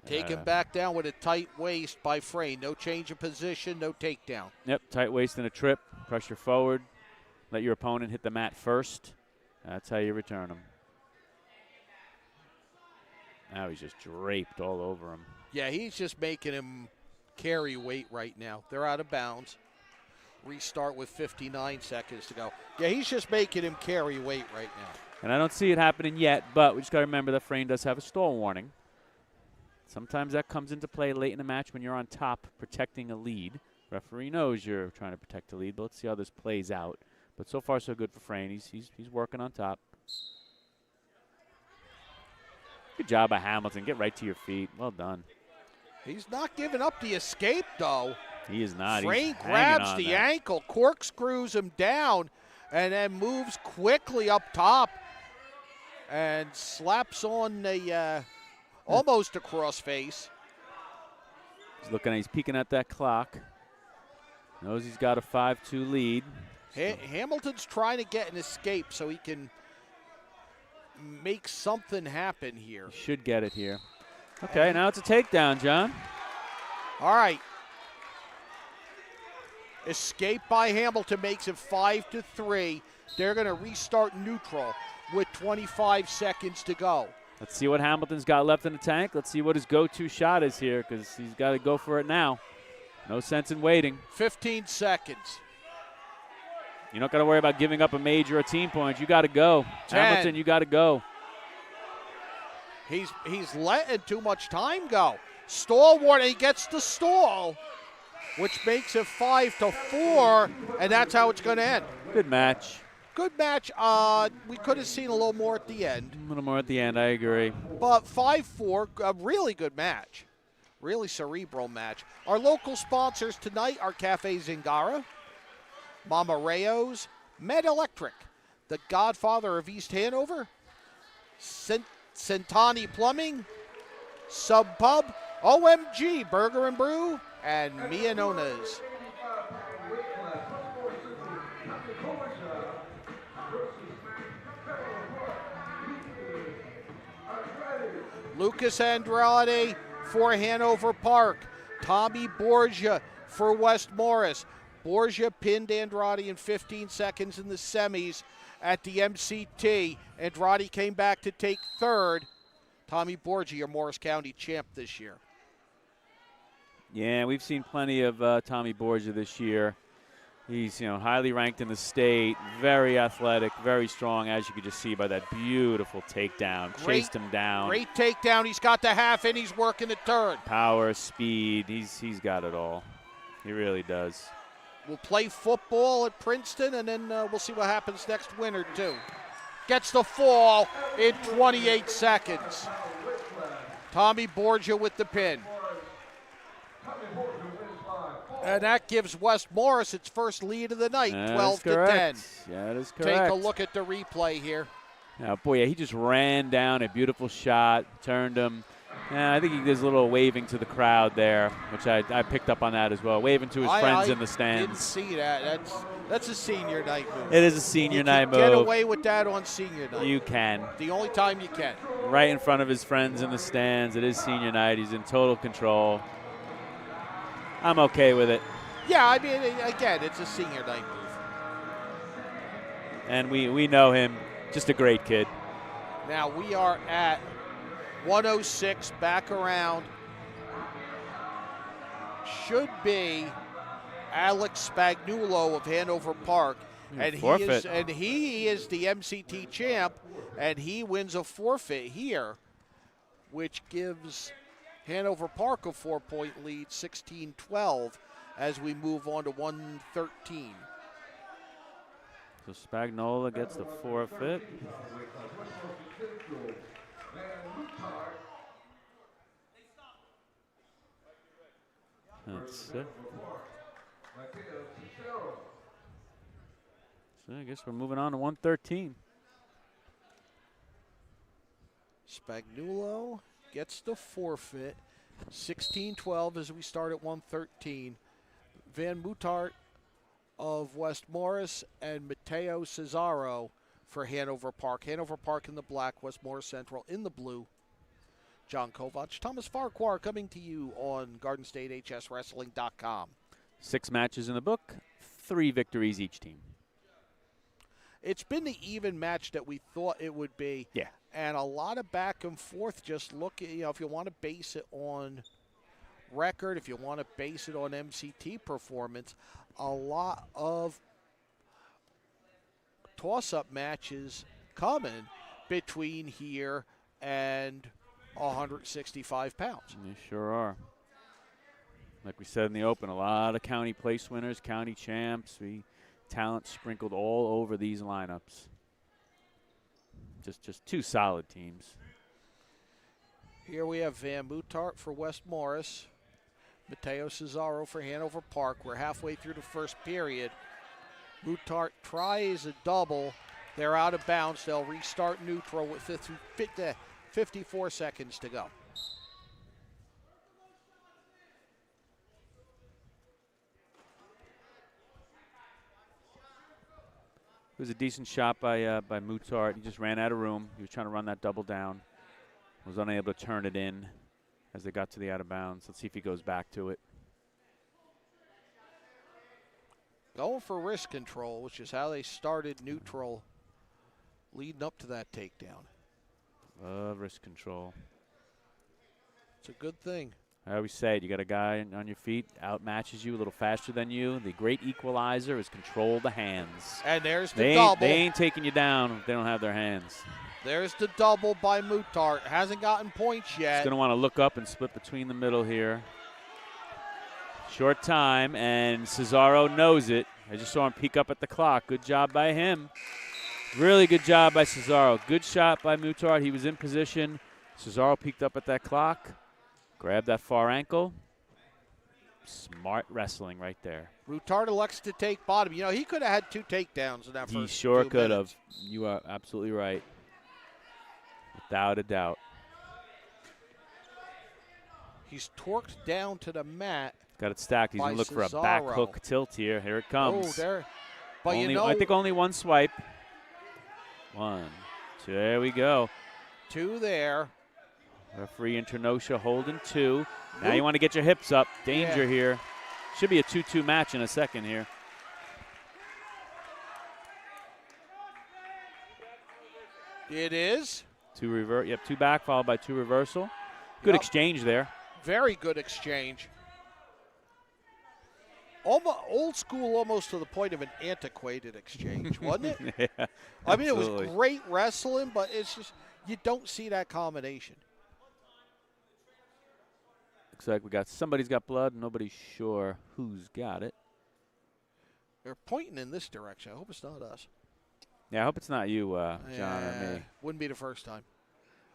Taken back down with a tight waist by Frayne. No change of position, no takedown. Yep, tight waist and a trip. Pressure forward. Let your opponent hit the mat first. That's how you return them. Now he's just draped all over him. Yeah, he's just making him carry weight right now. They're out of bounds. Restart with 59 seconds to go. Yeah, he's just making him carry weight right now. And I don't see it happening yet, but we just got to remember that Frayne does have a stall warning. Sometimes that comes into play late in the match when you're on top protecting a lead. Referee knows you're trying to protect the lead, but let's see how this plays out. But so far, so good for Frayne. He's working on top. Good job by Hamilton. Get right to your feet. Well done. He's not giving up the escape, though. He is not. Frayne grabs the ankle, corkscrews him down, and then moves quickly up top and slaps on the almost a crossface. He's peeking at that clock. Knows he's got a 5-2 lead. Hamilton's trying to get an escape so he can make something happen here. He should get it here. Okay, now it's a takedown, John. All right. Escape by Hamilton makes it 5-3. They're going to restart neutral with 25 seconds to go. Let's see what Hamilton's got left in the tank. Let's see what his go-to shot is here because he's got to go for it now. No sense in waiting. 15 seconds. You're not going to worry about giving up a major or team points. You got to go. 10. Hamilton, you got to go. He's letting too much time go. Stall warning. He gets the stall. which makes it 5-4, and that's how it's going to end. Good match. Good match. We could have seen a little more at the end. A little more at the end, I agree. But 5-4, a really good match. Really cerebral match. Our local sponsors tonight are Cafe Zingara, Mama Rayo's, Med Electric, the Godfather of East Hanover, Centani Plumbing, Sub Pub, OMG Burger and Brew, and Mianona's. Lucas Andrade for Hanover Park. Tommy Borgia for West Morris. Borgia pinned Andrade in 15 seconds in the semis at the MCT. Andrade came back to take third. Tommy Borgia, your Morris County champ this year. Yeah, we've seen plenty of Tommy Borgia this year. He's, highly ranked in the state, very athletic, very strong, as you could just see by that beautiful takedown. Chased him down. Great takedown. He's got the half and he's working the turn. Power, speed, he's got it all. He really does. We'll play football at Princeton, and then we'll see what happens next winter, too. Gets the fall in 28 seconds. Tommy Borgia with the pin. And that gives West Morris its first lead of the night, 12-10. Yeah, that is correct. Take a look at the replay here. Oh, boy, yeah, he just ran down a beautiful shot, turned him. Yeah, I think he does a little waving to the crowd there, which I picked up on that as well, waving to his friends in the stands. I didn't see that. That's a senior night move. It is a senior night move. You can get away with that on senior night. You can. The only time you can. Right in front of his friends in the stands. It is senior night. He's in total control. I'm okay with it. Yeah, I mean, again, it's a senior night move. And we know him. Just a great kid. Now we are at 106, back around. Should be Alex Spagnuolo of Hanover Park. And he is the MCT champ, and he wins a forfeit here, which gives Hanover Park a 4-point lead, 16-12, as we move on to 113. So Spagnola gets the forfeit. That's it. So I guess we're moving on to 113. Spagnuolo gets the forfeit, 16-12 as we start at 113. Van Moutart of West Morris and Mateo Cesaro for Hanover Park. Hanover Park in the black, West Morris Central in the blue. John Kovach, Thomas Farquhar coming to you on GardenStateHSWrestling.com. 6 matches in the book, 3 victories each team. It's been the even match that we thought it would be. Yeah. And a lot of back and forth. Just look at, if you want to base it on record, if you want to base it on MCT performance, a lot of toss-up matches coming between here and 165 pounds. They sure are. Like we said in the open, a lot of county place winners, county champs. Talent sprinkled all over these lineups. Just 2 solid teams. Here we have Van Moutart for West Morris, Mateo Cesaro for Hanover Park. We're halfway through the first period. Moutart tries a double. They're out of bounds. They'll restart neutral with 54 seconds to go. It was a decent shot by Moutart. He just ran out of room. He was trying to run that double down. Was unable to turn it in as they got to the out of bounds. Let's see if he goes back to it. Going for wrist control, which is how they started neutral leading up to that takedown. Wrist control. It's a good thing. I always say it, you got a guy on your feet, outmatches you a little faster than you. The great equalizer is control the hands. And there's the double. They ain't taking you down if they don't have their hands. There's the double by Moutart. Hasn't gotten points yet. He's going to want to look up and split between the middle here. Short time, and Cesaro knows it. I just saw him peek up at the clock. Good job by him. Really good job by Cesaro. Good shot by Muttart. He was in position. Cesaro peeked up at that clock, grabbed that far ankle. Smart wrestling right there. Muttart elects to take bottom. You know, he could have had 2 takedowns in that first 2 minutes. He sure could have. You are absolutely right. Without a doubt. He's torqued down to the mat. Got it stacked. He's going to look for a back hook tilt here. Here it comes. Oh, there. But only, you know, I think only 1 swipe. 1, 2. There we go. 2 there. Referee Internosha holding 2. Now you want to get your hips up. Danger here. Should be a 2-2 match in a second here. It is. 2 revert. Yep, 2 back followed by 2 reversal. Good exchange there. Very good exchange. Old school, almost to the point of an antiquated exchange, wasn't it? Yeah, I mean, absolutely. it was great wrestling, but it's just you don't see that combination. Looks like we got somebody's got blood. Nobody's sure who's got it. They're pointing in this direction. I hope it's not us. Yeah, I hope it's not you, John, or me. Wouldn't be the first time.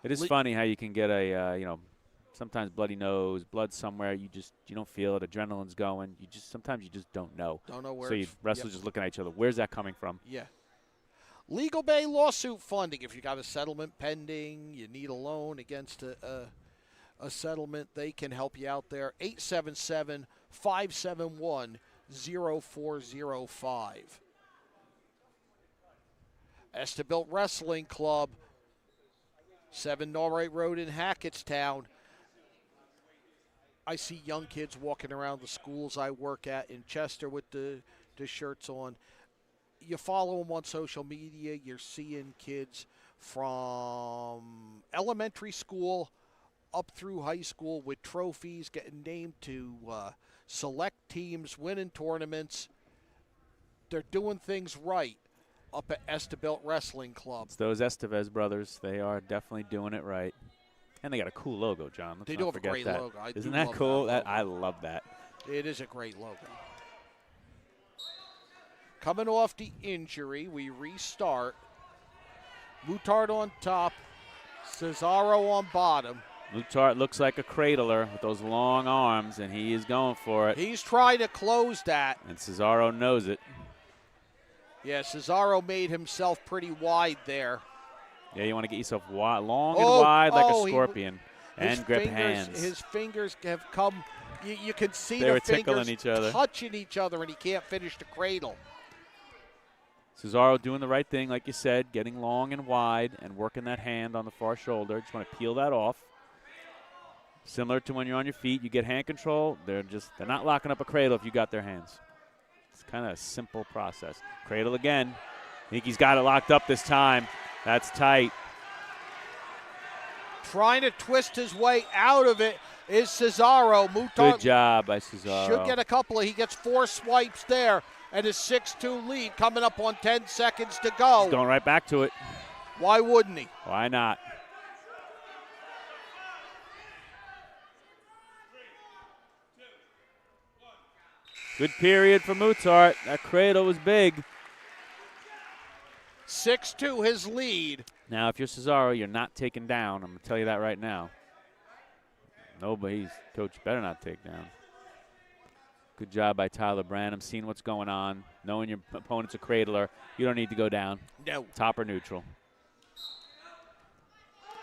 It is funny how you can get a, sometimes bloody nose, blood somewhere. You don't feel it. Adrenaline's going. Sometimes you just don't know. Don't know where. So you wrestlers just looking at each other. Where's that coming from? Yeah. Legal Bay lawsuit funding. If you got a settlement pending, you need a loan against a settlement, they can help you out there. 877-571-0405. Estabilt Wrestling Club, 7 Norway Road in Hackettstown. I see young kids walking around the schools I work at in Chester with the shirts on. You follow them on social media, you're seeing kids from elementary school up through high school with trophies, getting named to select teams, winning tournaments. They're doing things right up at Estabilt Wrestling Club. It's those Estevez brothers. They are definitely doing it right. And they got a cool logo, John. Let's they not do have a forget great that. logo. Isn't that cool? I love that. It is a great logo. Coming off the injury, we restart. Muttart on top, Cesaro on bottom. Muttart looks like a cradler with those long arms, and he is going for it. He's trying to close that. And Cesaro knows it. Yeah, Cesaro made himself pretty wide there. Yeah, you want to get yourself wide, long and wide like a scorpion. And grip hands. His fingers have come. You can see They were the fingers tickling each other. touching each other, and he can't finish the cradle. Cesaro doing the right thing, like you said, getting long and wide and working that hand on the far shoulder. Just want to peel that off. Similar to when you're on your feet, you get hand control. They're not locking up a cradle if you got their hands. It's kind of a simple process. Cradle again. I think he's got it locked up this time. That's tight. Trying to twist his way out of it is Cesaro. Muttart Good job by Cesaro. should get a couple. He gets 4 swipes there, and his 6-2 lead coming up on 10 seconds to go. He's going right back to it. Why wouldn't he? Why not? Good period for Muttart. That cradle was big. 6-2 his lead. Now, if you're Cesaro, you're not taken down. I'm going to tell you that right now. Nobody's coach better not take down. Good job by Tyler Branham, seeing what's going on, knowing your opponent's a cradler. You don't need to go down. No. Top or neutral.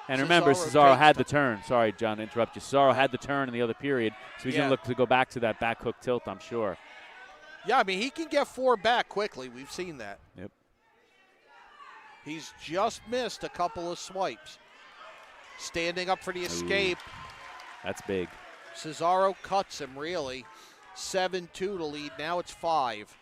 And remember, Cesaro had the turn. Sorry, John, to interrupt you. Cesaro had the turn in the other period, so he's going to look to go back to that back hook tilt, I'm sure. Yeah, I mean, he can get 4 back quickly. We've seen that. Yep. He's just missed a couple of swipes. Standing up for the escape. That's big. Cesaro cuts him, really. 7-2 to lead. Now it's 5.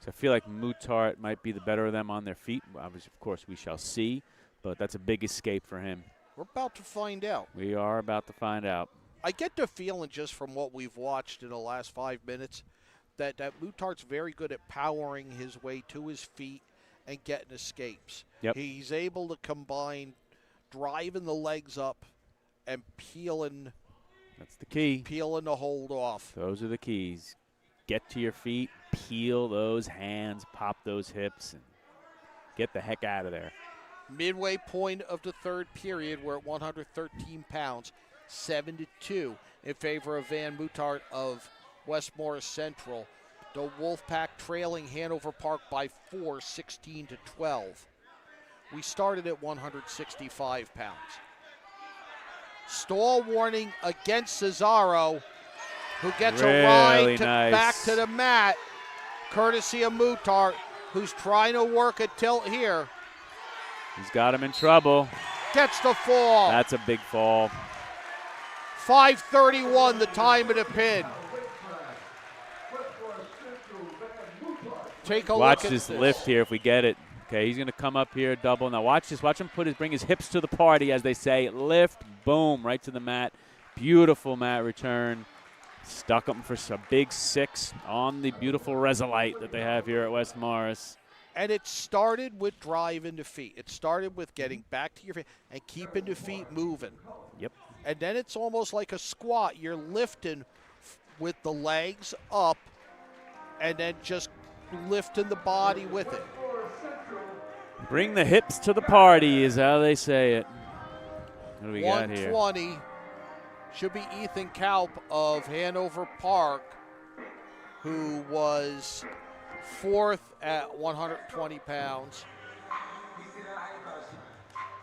So I feel like Muttart might be the better of them on their feet. Obviously, of course, we shall see. But that's a big escape for him. We're about to find out. We are about to find out. I get the feeling just from what we've watched in the last 5 minutes that Muttart's very good at powering his way to his feet and getting escapes. Yep. He's able to combine driving the legs up and peeling That's the key. Peeling the hold off. Those are the keys. Get to your feet, peel those hands, pop those hips, and get the heck out of there. Midway point of the third period, we're at 113 pounds, 7-2 in favor of Van Moutart of West Morris Central. The Wolfpack trailing Hanover Park by 4, 16-12. We started at 165 pounds. Stall warning against Cesaro, who gets a ride back to the mat, courtesy of Moutart, who's trying to work a tilt here. He's got him in trouble. Gets the fall. That's a big fall. 5:31, the time of the pin. Take a Watch look at this lift here if we get it. Okay, he's going to come up here, double. Now watch this. Watch him bring his hips to the party, as they say. Lift, boom, right to the mat. Beautiful mat return. Stuck him for a big 6 on the beautiful Resolite that they have here at West Morris. And it started with drive into feet. It started with getting back to your feet and keeping the feet moving. Yep. And then it's almost like a squat. You're lifting with the legs up and then just lifting the body with it. Bring the hips to the party is how they say it. What do we got here? 120 should be Ethan Kaup of Hanover Park, who was 4th at 120 pounds.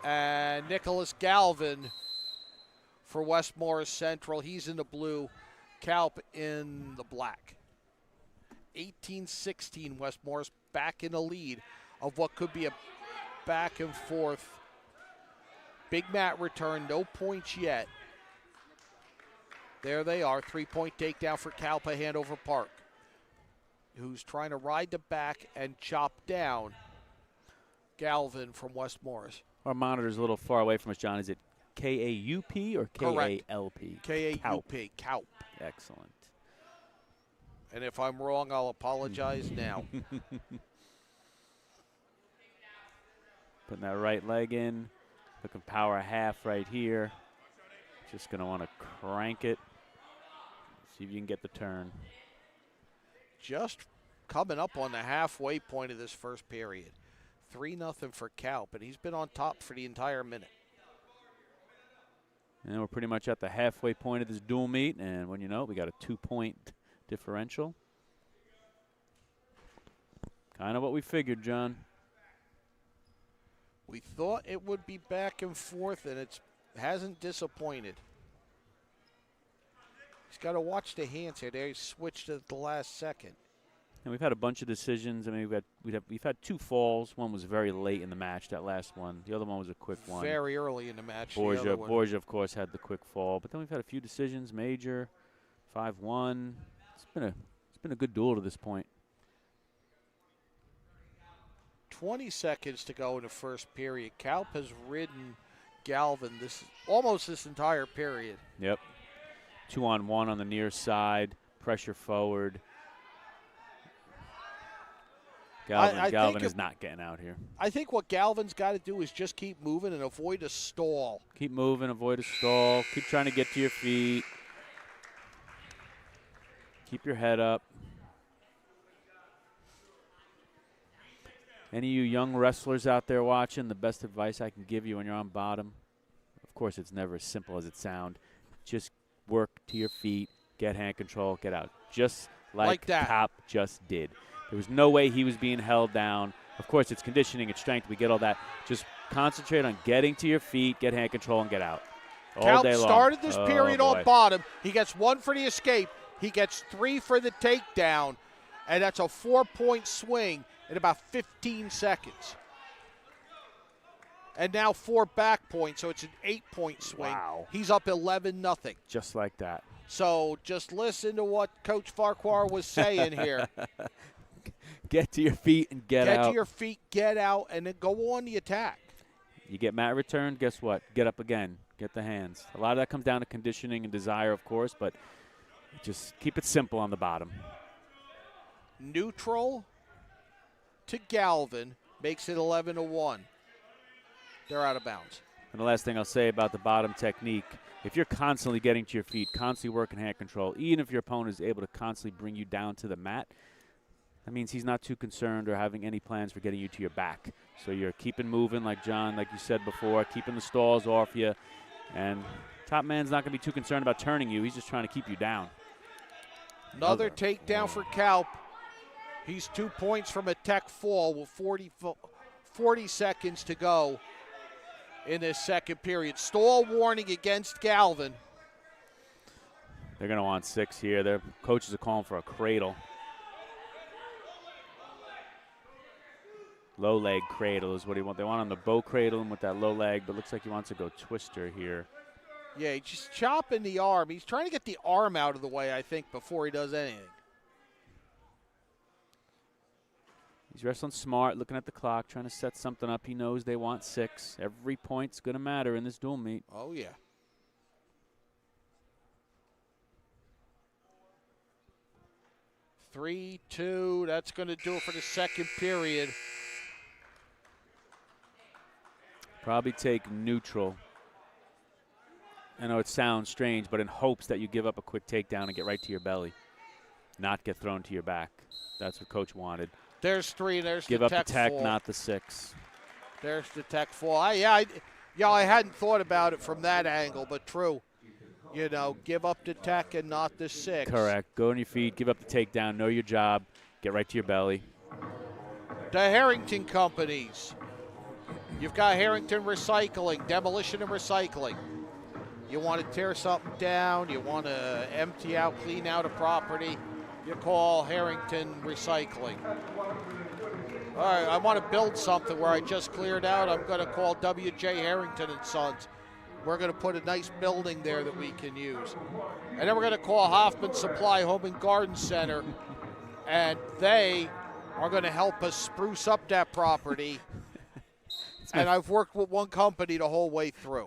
And Nicholas Galvin for West Morris Central. He's in the blue, Kaup in the black. 18-16, West Morris back in the lead of what could be a back and forth. Big mat return, no points yet. There they are, 3-point takedown for Kaup at Hanover Park, who's trying to ride the back and chop down Galvin from West Morris. Our monitor's a little far away from us, John. Is it K-A-U-P or K-A-L-P? K-A-U-P, Kaup. Excellent. And if I'm wrong, I'll apologize now. Putting that right leg in. Looking power half right here. Just going to want to crank it. See if you can get the turn. Just coming up on the halfway point of this first period. 3-0 for Kaup, and he's been on top for the entire minute. And we're pretty much at the halfway point of this dual meet, and when you know it, we got a 2-point differential. Kind of what we figured, John. We thought it would be back and forth, and it hasn't disappointed. He's got to watch the hands here. They switched at the last second. And we've had a bunch of decisions. I mean, we've had 2 falls. One was very late in the match, that last one. The other one was a quick one. Very early in the match. Borgia, of course, had the quick fall. But then we've had a few decisions. Major, 5-1. It's been a good duel to this point. 20 seconds to go in the first period. Kaup has ridden Galvin almost this entire period. Yep. 2-on-1 on the near side. Pressure forward. Galvin is not getting out here. I think what Galvin's got to do is just keep moving and avoid a stall. Keep moving, avoid a stall. Keep trying to get to your feet. Keep your head up. Any of you young wrestlers out there watching, the best advice I can give you when you're on bottom, of course it's never as simple as it sounds. Just work to your feet, get hand control, get out. Just like that. Kaup just did. There was no way he was being held down. Of course, it's conditioning, it's strength. We get all that. Just concentrate on getting to your feet, get hand control, and get out. All day Kaup long. started this period boy. on bottom. He gets 1 for the escape. He gets 3 for the takedown. And that's a 4-point swing in about 15 seconds. And now 4 back points, so it's an 8-point swing. Wow. He's up 11-0. Just like that. So just listen to what Coach Farquhar was saying here. Get to your feet and get out. Get to your feet, get out, and then go on the attack. You get mat return, guess what? Get up again. Get the hands. A lot of that comes down to conditioning and desire, of course, but just keep it simple on the bottom. Neutral to Galvin makes it 11-1. They're out of bounds. And the last thing I'll say about the bottom technique, if you're constantly getting to your feet, constantly working hand control, even if your opponent is able to constantly bring you down to the mat, that means he's not too concerned or having any plans for getting you to your back. So you're keeping moving, like John, like you said before, keeping the stalls off you. And top man's not going to be too concerned about turning you. He's just trying to keep you down. Another takedown for Kalp. He's 2 points from a tech fall with 40 seconds to go in this second period. Stall warning against Galvin. They're going to want 6 here. Their coaches are calling for a cradle. Low leg cradle is what he wants. They want him to bow cradle him with that low leg, but looks like he wants to go twister here. Yeah, he's just chopping the arm. He's trying to get the arm out of the way, I think, before he does anything. He's wrestling smart, looking at the clock, trying to set something up. He knows they want 6. Every point's going to matter in this dual meet. Oh, yeah. Three, 2, that's going to do it for the second period. Probably take neutral. I know it sounds strange, but in hopes that you give up a quick takedown and get right to your belly. Not get thrown to your back. That's what Coach wanted. There's 3, there's Give the up tech the tech, fall. not the 6. There's the tech fall. I hadn't thought about it from that angle, but true. You know, give up the tech and not the 6. Correct. Go on your feet, give up the takedown, know your job, get right to your belly. The Harrington companies. You've got Harrington Recycling, Demolition and Recycling. You want to tear something down, you want to empty out, clean out a property, you call Harrington Recycling. All right, I want to build something where I just cleared out, I'm going to call W.J. Harrington and Sons. We're going to put a nice building there that we can use. And then we're going to call Hoffman Supply Home and Garden Center, and they are going to help us spruce up that property. And I've worked with one company the whole way through.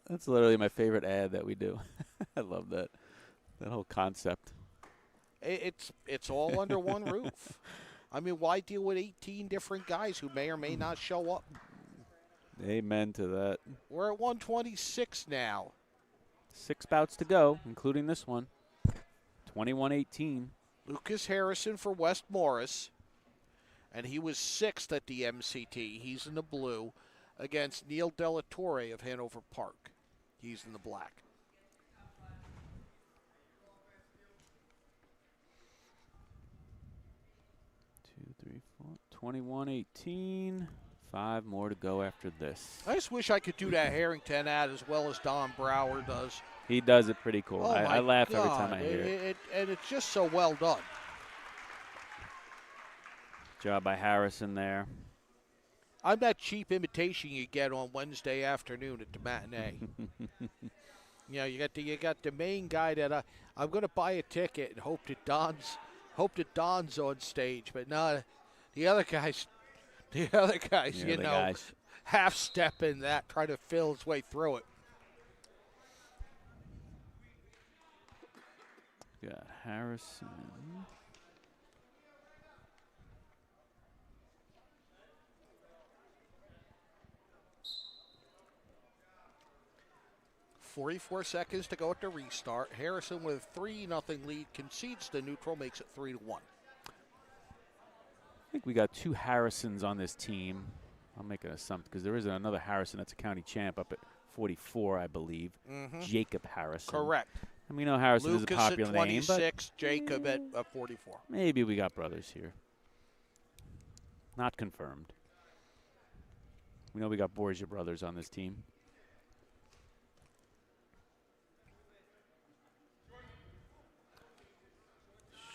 That's literally my favorite ad that we do. I love that whole concept. It's all under one roof. I mean, why deal with 18 different guys who may or may not show up? Amen to that. We're at 126 now. 6 bouts to go, including this one. 21-18. Lucas Harrison for West Morris. And he was 6th at the MCT. He's in the blue against Neil Delatorre of Hanover Park. He's in the black. Two, three, 4. 21-18. 5 more to go after this. I just wish I could do that Harrington ad as well as Don Brower does. He does it pretty cool. Oh I laugh God. every time I hear it. And it's just so well done. Job by Harrison there. I'm that cheap imitation you get on Wednesday afternoon at the matinee. You know, you got the main guy that I'm going to buy a ticket and hope that Don's on stage, but no, the other guys, half step in that, try to fill his way through it. Got Harrison. 44 seconds to go at the restart. Harrison with a 3-0 lead concedes the neutral, makes it 3-1. I think we got 2 Harrisons on this team. I'll make an assumption because there is another Harrison that's a county champ up at 44, I believe. Jacob Harrison. Correct. And we know Harrison Lucas is a popular at 26, name, but Jacob at 44. maybe we got brothers here. Not confirmed. We know we got Borgia brothers on this team.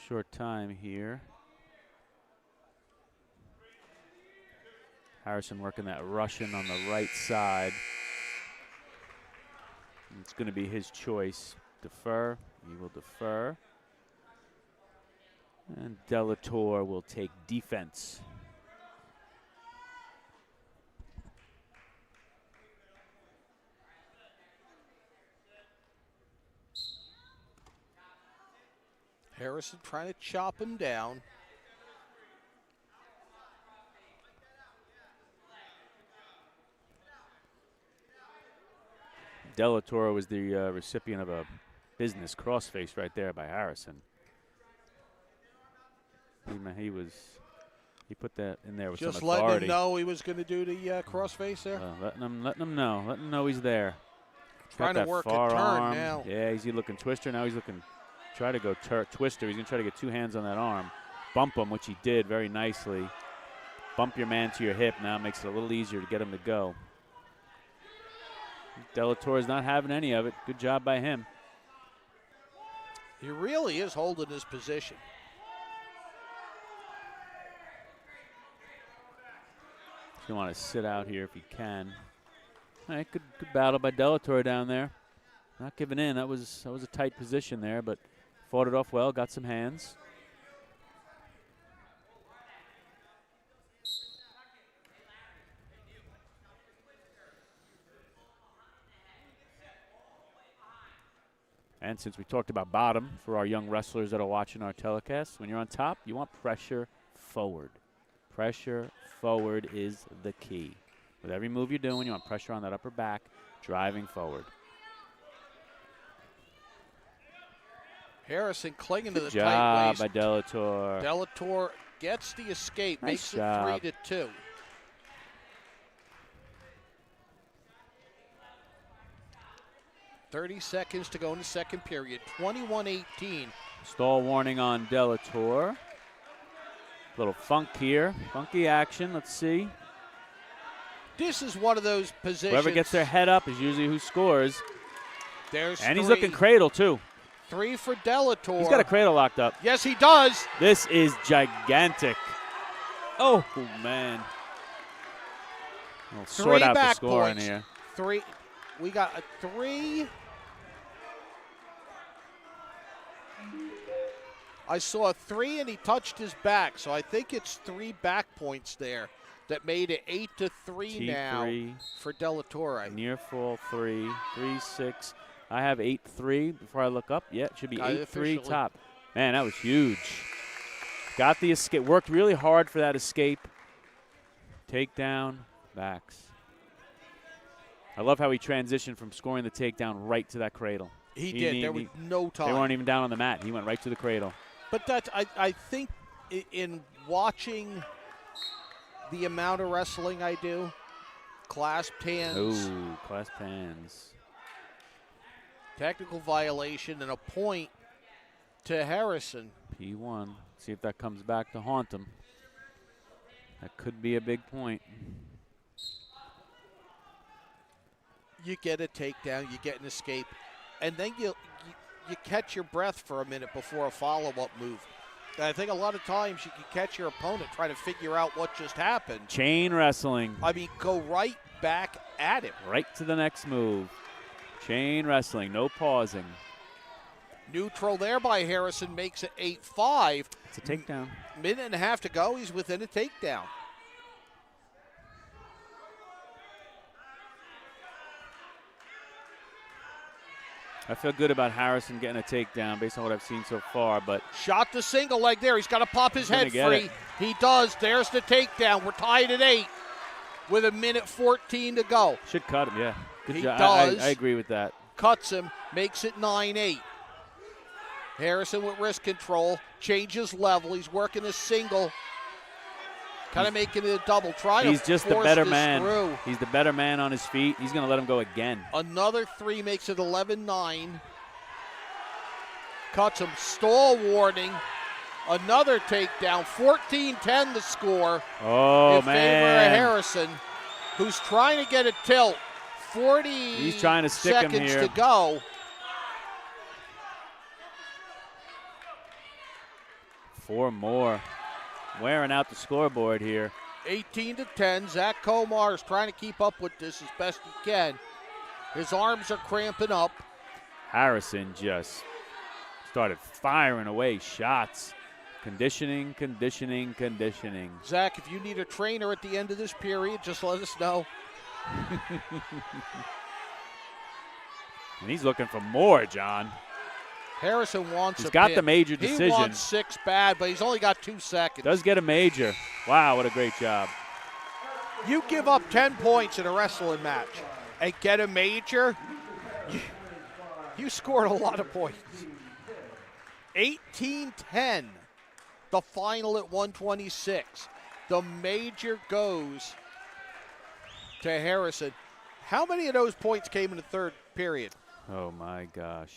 Short time here. Harrison working that Russian on the right side. It's going to be his choice. Defer. He will defer. And Delatorre will take defense. Harrison trying to chop him down. Delatorre was the recipient of a business crossface right there by Harrison. He put that in there with Just some authority. letting him know he was going to do the crossface there. Letting him know he's there. Trying Got to that work a far turn arm. now. Yeah, he's looking twister. Now he's looking, try to go twister. He's going to try to get 2 hands on that arm. Bump him, which he did very nicely. Bump your man to your hip now. Makes it a little easier to get him to go. Delatorre's not having any of it. Good job by him. He really is holding his position. You want to sit out here if you can. All right, good battle by Delatorre down there. Not giving in. That was a tight position there, but fought it off well. Got some hands. And since we talked about bottom for our young wrestlers that are watching our telecast, when you're on top, you want pressure forward. Pressure forward is the key. With every move you're doing, you want pressure on that upper back, driving forward. Harrison clinging to the Good tight job waist. by Delatorre. Delatorre gets the escape, Nice makes job. it 3-2. .30 seconds to go in the second period. 21-18. Stall warning on Delatorre. Little funk here. Funky action. Let's see. This is one of those positions. Whoever gets their head up is usually who scores. There's And he's three. looking cradle, too. 3 for Delatorre. He's got a cradle locked up. Yes, he does. This is gigantic. Oh, man. We'll sort out the back score points. in here. 3. We got a 3. I saw a 3 and he touched his back, so I think it's 3 back points there that made it 8-3 now T3. for Delatorre. Near fall 3, 3-6. I have 8-3 before I look up. Yeah, it should be 8-3 Officially. top. Man, that was huge. Got the escape. Worked really hard for that escape. Takedown, backs. I love how he transitioned from scoring the takedown right to that cradle. He did. There was no time. They weren't even down on the mat. He went right to the cradle. But that's, I think in watching the amount of wrestling I do, clasped hands, Oh, clasped hands. technical violation, and a point to Harrison. P1. See if that comes back to haunt him. That could be a big point. You get a takedown, you get an escape, and then you catch your breath for a minute before a follow-up move. And I think a lot of times you can catch your opponent trying to figure out what just happened. Chain wrestling. I mean, go right back at him. Right to the next move. Chain wrestling, no pausing. Neutral there by Harrison makes it 8-5. It's a takedown. Minute and a half to go. He's within a takedown. I feel good about Harrison getting a takedown based on what I've seen so far, but Shot the single leg there. He's got to pop his head get free. it. He does. There's the takedown. We're tied at 8 with 1:14 to go. should cut him, yeah. Good He job. does. I agree with that. Cuts him, makes it 9-8. Harrison with wrist control, changes level. He's working a single, kind of making it a double. He's just the better man. Through. He's the better man on his feet. He's going to let him go again. Another 3 makes it 11-9. Cuts him, stall warning. Another takedown, 14-10 the score Oh, in favor of man. Harrison, who's trying to get a tilt. 40 He's trying to stick him seconds here. to go. 4 more. Wearing out the scoreboard here. 18-10. Zach Comar's trying to keep up with this as best he can. His arms are cramping up. Harrison just started firing away shots. Conditioning, conditioning, conditioning. Zach, if you need a trainer at the end of this period, just let us know. And he's looking for more, John. Harrison wants He's a got pin. the major He decision. wants 6 bad, but he's only got 2 seconds. Does get a major. Wow, what a great job. You give up 10 points in a wrestling match and get a major, You scored a lot of points. 18-10, the final at 126. The major goes to Harrison. How many of those points came in the third period? Oh, my gosh.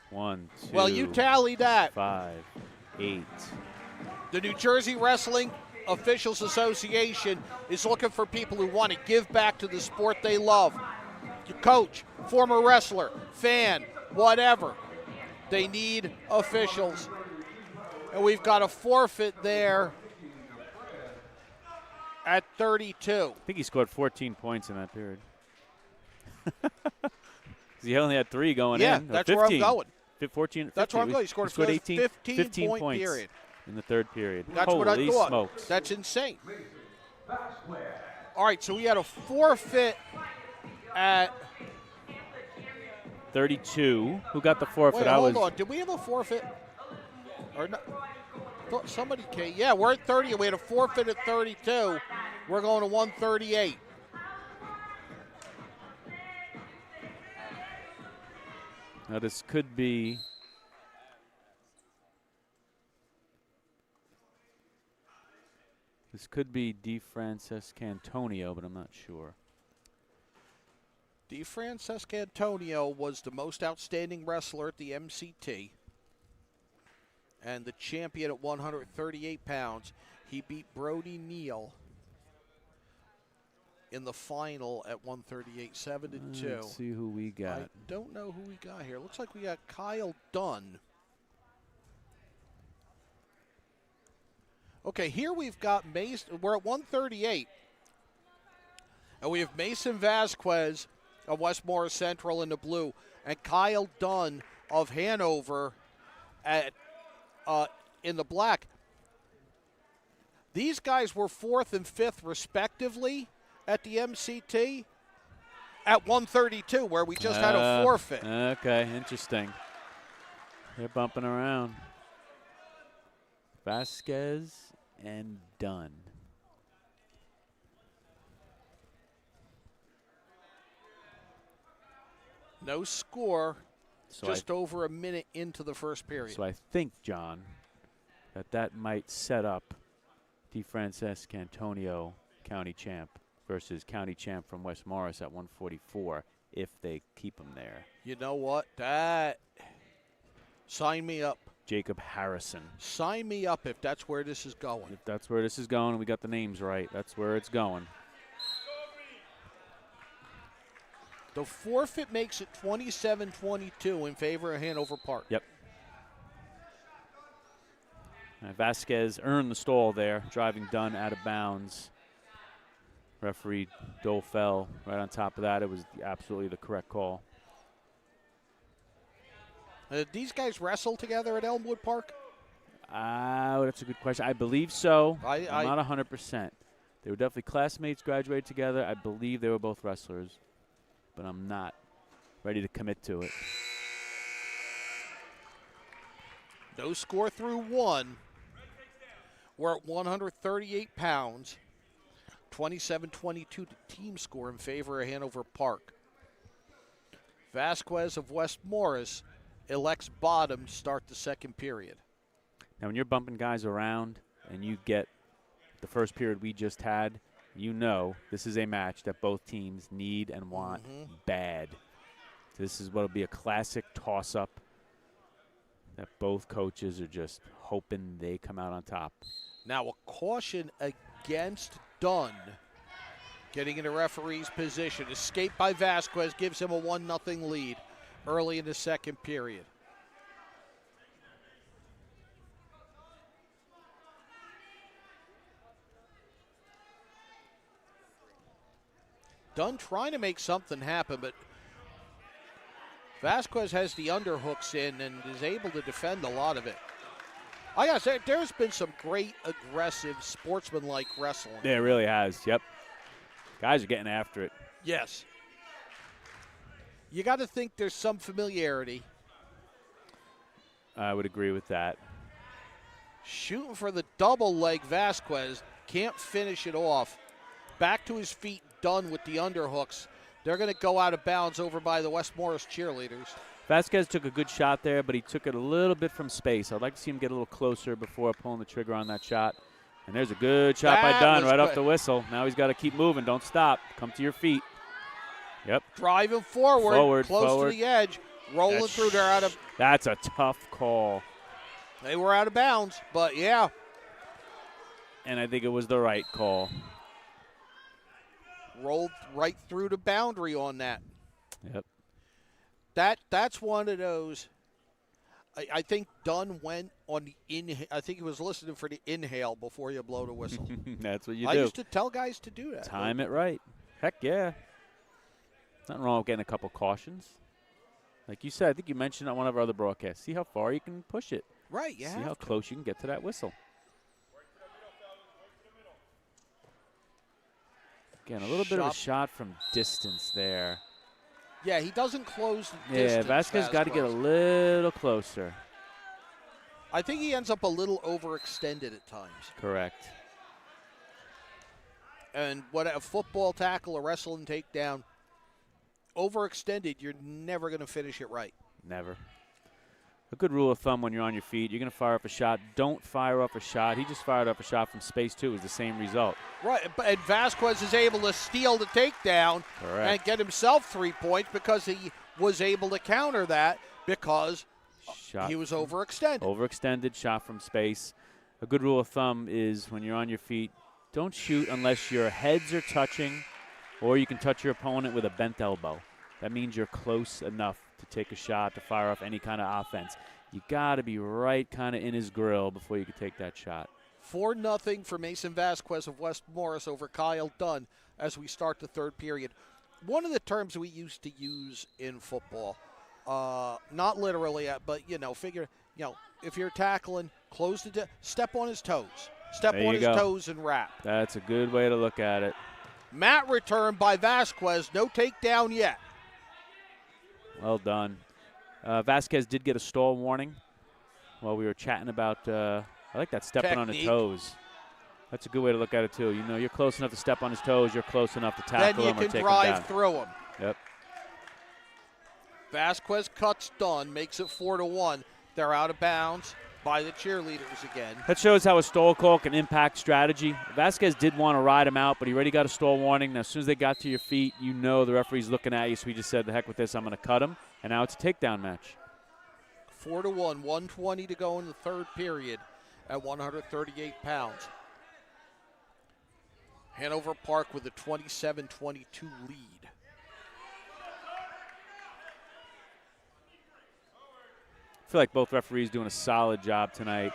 1, 2, Well, you tally that. 5, 8. The New Jersey Wrestling Officials Association is looking for people who want to give back to the sport they love. Your coach, former wrestler, fan, whatever. They need officials. And we've got a forfeit there at 32. I think he scored 14 points in that period. He only had 3 going in. Yeah, that's where I'm going. 14, 15. That's where I'm going. He scored 15 point points period. in the third period. That's Holy what I thought. Smokes. That's insane. All right, so we had a forfeit at 32. Who got the forfeit? Wait, hold on. Did we have a forfeit? Or no? Thought somebody came. Yeah, we're at 30. We had a forfeit at 32. We're going to 138. Now this could be. This could be DeFrancescantonio, but I'm not sure. DeFrancescantonio was the most outstanding wrestler at the MCT and the champion at 138 pounds. He beat Brody Neal in the final at 138, 7-2. Let's see who we got. I don't know who we got here. Looks like we got Kyle Dunn. Okay, here we've got Mason. We're at 138. And we have Mason Vasquez of West Morris Central in the blue and Kyle Dunn of Hanover at in the black. These guys were 4th and 5th respectively at the MCT at 132, where we just had a forfeit. Okay, interesting. They're bumping around. Vasquez and Dunn. No score, So just over a minute into the first period. So I think, John, that might set up DeFrancescantonio county champ versus county champ from West Morris at 144 if they keep him there. You know what? Sign me up. Jacob Harrison. Sign me up if that's where this is going. If that's where this is going and we got the names right, that's where it's going. The forfeit makes it 27-22 in favor of Hanover Park. Yep. Vasquez earned the stall there, driving Dunn out of bounds. Referee Dole fell right on top of that. It was absolutely the correct call. These guys wrestle together at Elmwood Park? That's a good question. I believe so. I'm not 100%. They were definitely classmates, graduated together. I believe they were both wrestlers, but I'm not ready to commit to it. No score through 1. We're at 138 pounds. 27-22 to team score in favor of Hanover Park. Vasquez of West Morris elects bottom to start the second period. Now, when you're bumping guys around and you get the first period we just had, you know this is a match that both teams need and want bad. This is what will be a classic toss-up that both coaches are just hoping they come out on top. Now a caution against Dunn. Getting in the referee's position. Escape by Vasquez gives him a 1-0 lead early in the second period. Dunn trying to make something happen, but Vasquez has the underhooks in and is able to defend a lot of it. I gotta say, there's been some great, aggressive, sportsmanlike wrestling. Yeah, it really has. Yep. Guys are getting after it. Yes. You got to think there's some familiarity. I would agree with that. Shooting for the double leg, Vasquez can't finish it off. Back to his feet, Dunn with the underhooks. They're going to go out of bounds over by the West Morris cheerleaders. Vasquez took a good shot there, but he took it a little bit from space. I'd like to see him get a little closer before pulling the trigger on that shot. And there's a good shot by Dunn right off the whistle. Now he's got to keep moving. Don't stop. Come to your feet. Yep. Driving forward, close forward. to the edge, rolling through. They're out of. That's a tough call. They were out of bounds, but yeah. And I think it was the right call. Rolled right through the boundary on that. Yep. That's one of those. I think Dunn went on the inhale. I think he was listening for the inhale before you blow the whistle. That's what you I do. used to tell guys to do that. Time it right. Heck yeah. Nothing wrong with getting a couple cautions. Like you said, I think you mentioned on one of our other broadcasts. See how far you can push it. Right, yeah. See how close you can get to that whistle. Again, a little bit of a shot from distance there. Yeah, he doesn't close the distance. Yeah, Vasquez got to get a little closer. I think he ends up a little overextended at times. Correct. And what a football tackle, a wrestling takedown, overextended, you're never going to finish it right. Never. A good rule of thumb when you're on your feet, you're going to fire up a shot. Don't fire up a shot. He just fired up a shot from space, too. It was the same result. Right, and Vasquez is able to steal the takedown and get himself 3 points because he was able to counter that because he was overextended. Overextended shot from space. A good rule of thumb is when you're on your feet, don't shoot unless your heads are touching or you can touch your opponent with a bent elbow. That means you're close enough to take a shot, to fire off any kind of offense. You got to be right kind of in his grill before you can take that shot. 4-0 for Mason Vasquez of West Morris over Kyle Dunn as we start the third period. One of the terms we used to use in football, not literally, but, figure, if you're tackling, step on his toes. Step on his toes and wrap. That's a good way to look at it. Mat return by Vasquez. No takedown yet. Well done. Vasquez did get a stall warning while we were chatting about, I like that stepping on his toes. That's a good way to look at it, too. You're close enough to step on his toes. You're close enough to tackle him or take him down. Then you can drive through him. Yep. Vasquez cuts Dunn, makes it 4-1. They're out of bounds by the cheerleaders again. That shows how a stall call can impact strategy. Vasquez did want to ride him out, but he already got a stall warning. Now, as soon as they got to your feet, the referee's looking at you, so he just said, the heck with this, I'm going to cut him. And now it's a takedown match. 4-1, 1:20 to go in the third period at 138 pounds. Hanover Park with a 27-22 lead. I feel like both referees doing a solid job tonight.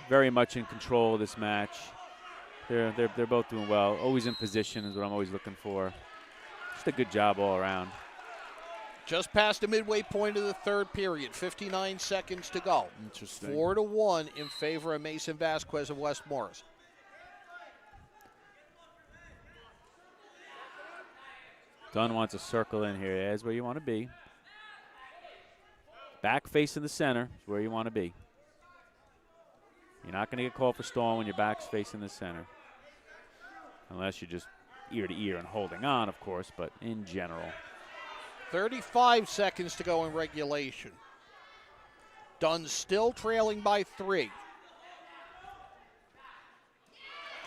Very much in control of this match. They're both doing well. Always in position is what I'm always looking for. Just a good job all around. Just past the midway point of the third period, 59 seconds to go. Interesting. 4-1 in favor of Mason Vasquez of West Morris. Dunn wants a circle in here. That's where you want to be. Back facing the center is where you want to be. You're not going to get called for stalling when your back's facing the center. Unless you're just ear to ear and holding on, of course, but in general. 35 seconds to go in regulation. Dunn still trailing by 3.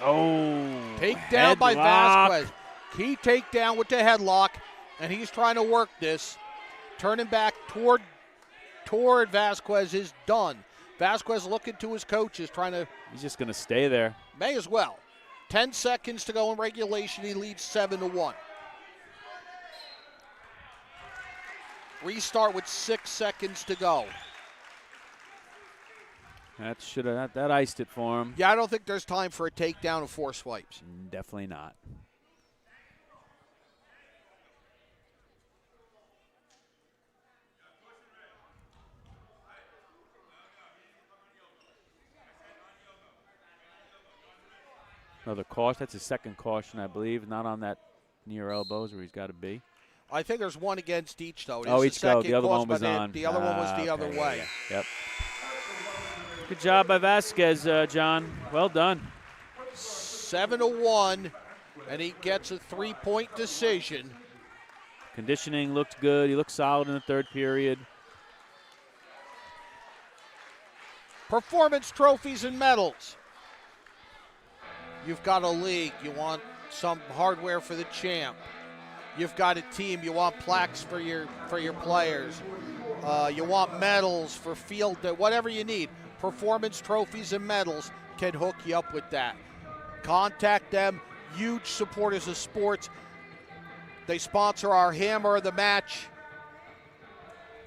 Oh. Takedown by Vasquez. Key takedown with the headlock, and he's trying to work this. Turning back toward Vasquez is Dunn. Vasquez looking to his coaches, trying to. He's just going to stay there. May as well. 10 seconds to go in regulation. He leads 7-1. Restart with 6 seconds to go. That iced it for him. Yeah, I don't think there's time for a takedown of 4 swipes. Definitely not. Another caution. That's his second caution, I believe. Not on that near elbows where he's got to be. I think there's one against each, though. Each go. The other one was on. The other one was the other way. Yeah. Yep. Good job by Vasquez, John. Well done. 7-1, and he gets a 3-point decision. Conditioning looked good. He looked solid in the third period. Performance trophies and medals. You've got a league. You want some hardware for the champ. You've got a team. You want plaques for your players. You want medals for field, whatever you need. Performance trophies and medals can hook you up with that. Contact them. Huge supporters of sports. They sponsor our Hammer of the Match,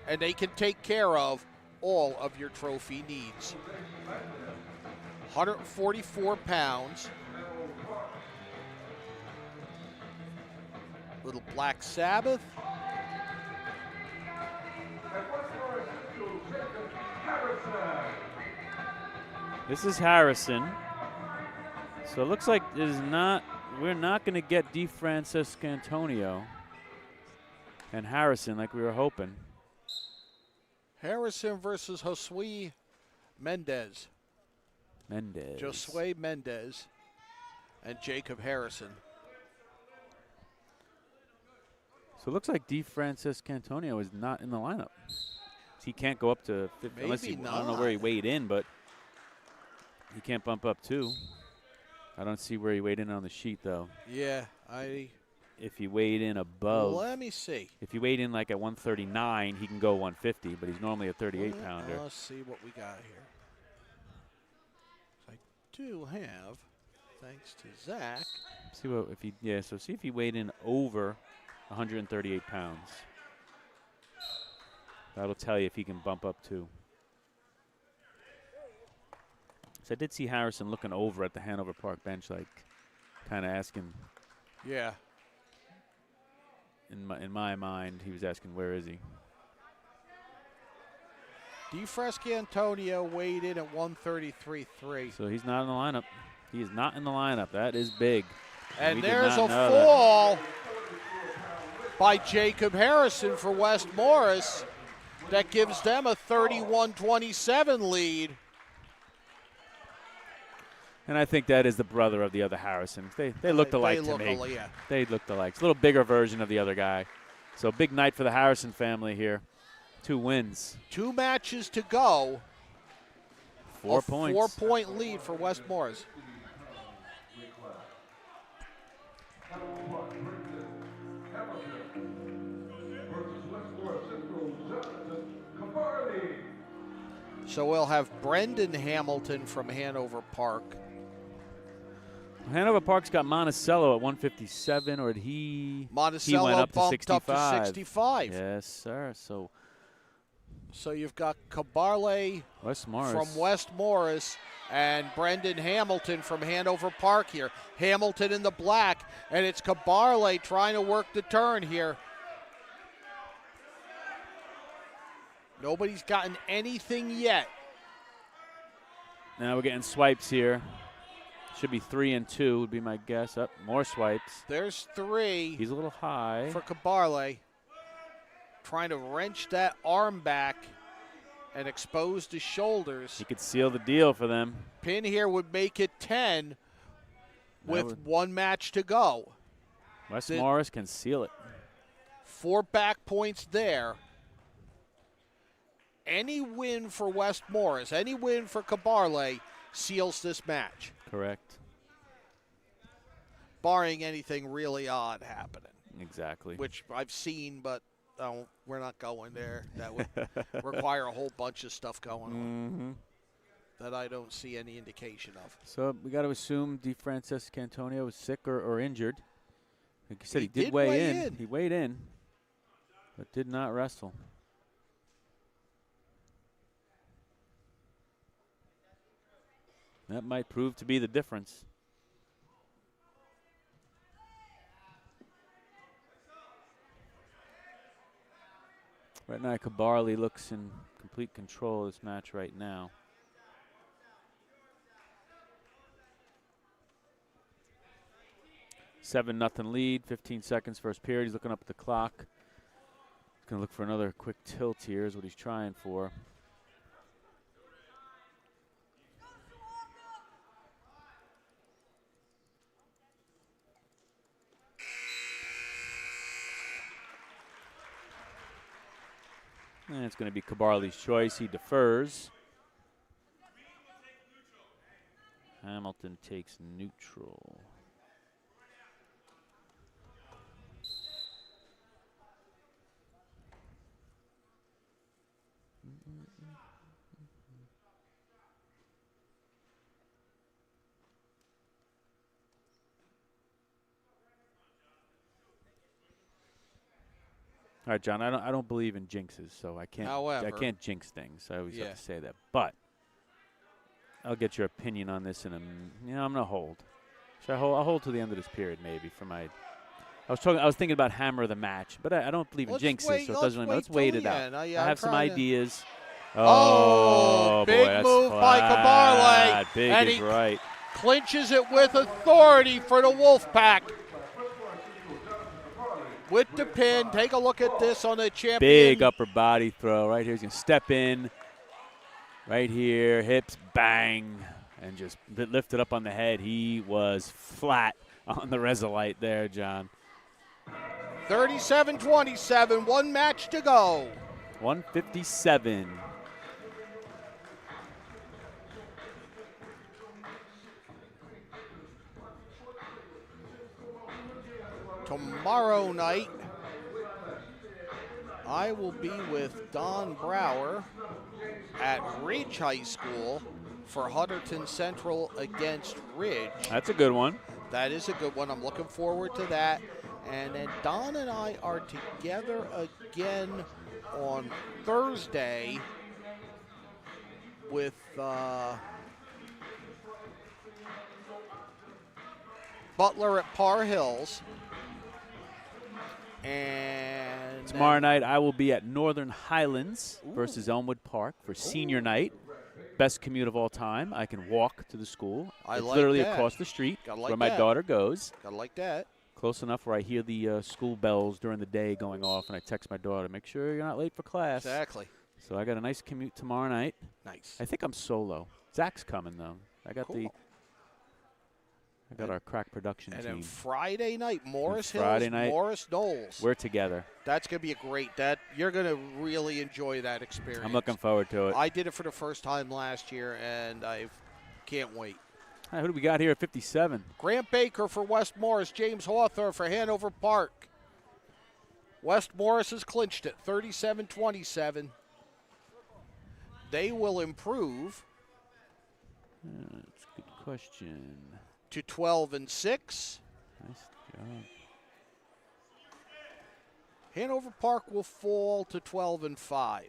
and they can take care of all of your trophy needs. 144 pounds. Little Black Sabbath. This is Harrison. So it looks like we're not going to get DeFrancisco Antonio and Harrison like we were hoping. Harrison versus Josue Mendez. Josue Mendez and Jacob Harrison. So it looks like DeFrancisco Antonio is not in the lineup. He can't go up to 50, unless I don't know where he weighed in, but he can't bump up too. I don't see where he weighed in on the sheet though. Yeah, if he weighed in above. Let me see. If he weighed in like at 139, he can go 150, but he's normally a 38-pounder. Let's see what we got here. I do have, thanks to Zach. See what if he so see if he weighed in over 138 pounds. That'll tell you if he can bump up too. So I did see Harrison looking over at the Hanover Park bench, like kind of asking. Yeah. In my mind, he was asking, where is he? DeFreschi Antonio weighed in at 133.3. So he's not in the lineup. He is not in the lineup. That is big. And there's a fall by Jacob Harrison for West Morris that gives them a 31-27 lead. And I think that is the brother of the other Harrison. They looked alike to me. Yeah. They looked alike. It's a little bigger version of the other guy. So big night for the Harrison family here. 2 wins. 2 matches to go. 4 points. 4-point lead for West Morris. So we'll have Brendan Hamilton from Hanover Park. Hanover Park's got Monticello at 157, or did he? Monticello he went up bumped to 65. up to 65. Yes, sir. So you've got Cabarle from West Morris and Brendan Hamilton from Hanover Park here. Hamilton in the black, and it's Cabarle trying to work the turn here. Nobody's gotten anything yet. Now we're getting swipes here. Should be 3 and 2 would be my guess. Up, more swipes. There's 3. He's a little high. For Cabarle. Trying to wrench that arm back and expose the shoulders. He could seal the deal for them. Pin here would make it 10 with 1 match to go. West Morris can seal it. 4 back points there. Any win for West Morris, any win for Cabarle seals this match. Correct. Barring anything really odd happening. Exactly. Which I've seen, but we're not going there. That would require a whole bunch of stuff going on that I don't see any indication of. So we got to assume DeFrancisco Antonio was sick or injured. Like you said, he did weigh weigh in. He weighed in, but did not wrestle. That might prove to be the difference. Right now, Cabarle looks in complete control of this match right now. Seven nothing lead, 15 seconds first period. He's looking up at the clock. He's going to look for another quick tilt here is what he's trying for. And it's going to be Cabarli's choice. He defers. Hamilton takes neutral. All right, John. I don't believe in jinxes, so I can't jinx things. I always have to say that. But I'll get your opinion on this in a. I'm gonna hold. Should I hold? I'll hold to the end of this period, maybe for my. I was thinking about hammer of the match, but I don't believe in jinxes, so it doesn't really matter. Let's wait it out. I have some ideas. Oh, boy, big that's move by flat. Cabarli. Big And is he right. clinches it with authority for the Wolfpack. With the pin, take a look at this on the champion. Big upper body throw right here. He's going to step in right here, hips, bang, and just lift it up on the head. He was flat on the Resolite there, John. 37-27, one match to go. 157. Tomorrow night, I will be with Don Brower at Ridge High School for Huddington Central against Ridge. That's a good one. That is a good one. I'm looking forward to that. And then Don and I are together again on Thursday with Butler at Par Hills. And tomorrow night I will be at Northern Highlands versus Elmwood Park for senior night. Best commute of all time. I can walk to the school. It's like literally that. across the street Gotta like where my that. daughter goes. Gotta like that. Close enough where I hear the school bells during the day going off, and I text my daughter, make sure you're not late for class. Exactly. So I got a nice commute tomorrow night. Nice. I think I'm solo. Zach's coming, though. I got our crack production and team. then Friday night, Morris Friday Hills, night, Morris Knowles. We're together. That's going to be a great. You're going to really enjoy that experience. I'm looking forward to it. I did it for the first time last year, and I can't wait. All right, who do we got here at 57? Grant Baker for West Morris, James Hawthorne for Hanover Park. West Morris has clinched it, 37-27. They will improve. That's a good question. To 12-6. Nice job. Hanover Park will fall to 12-5.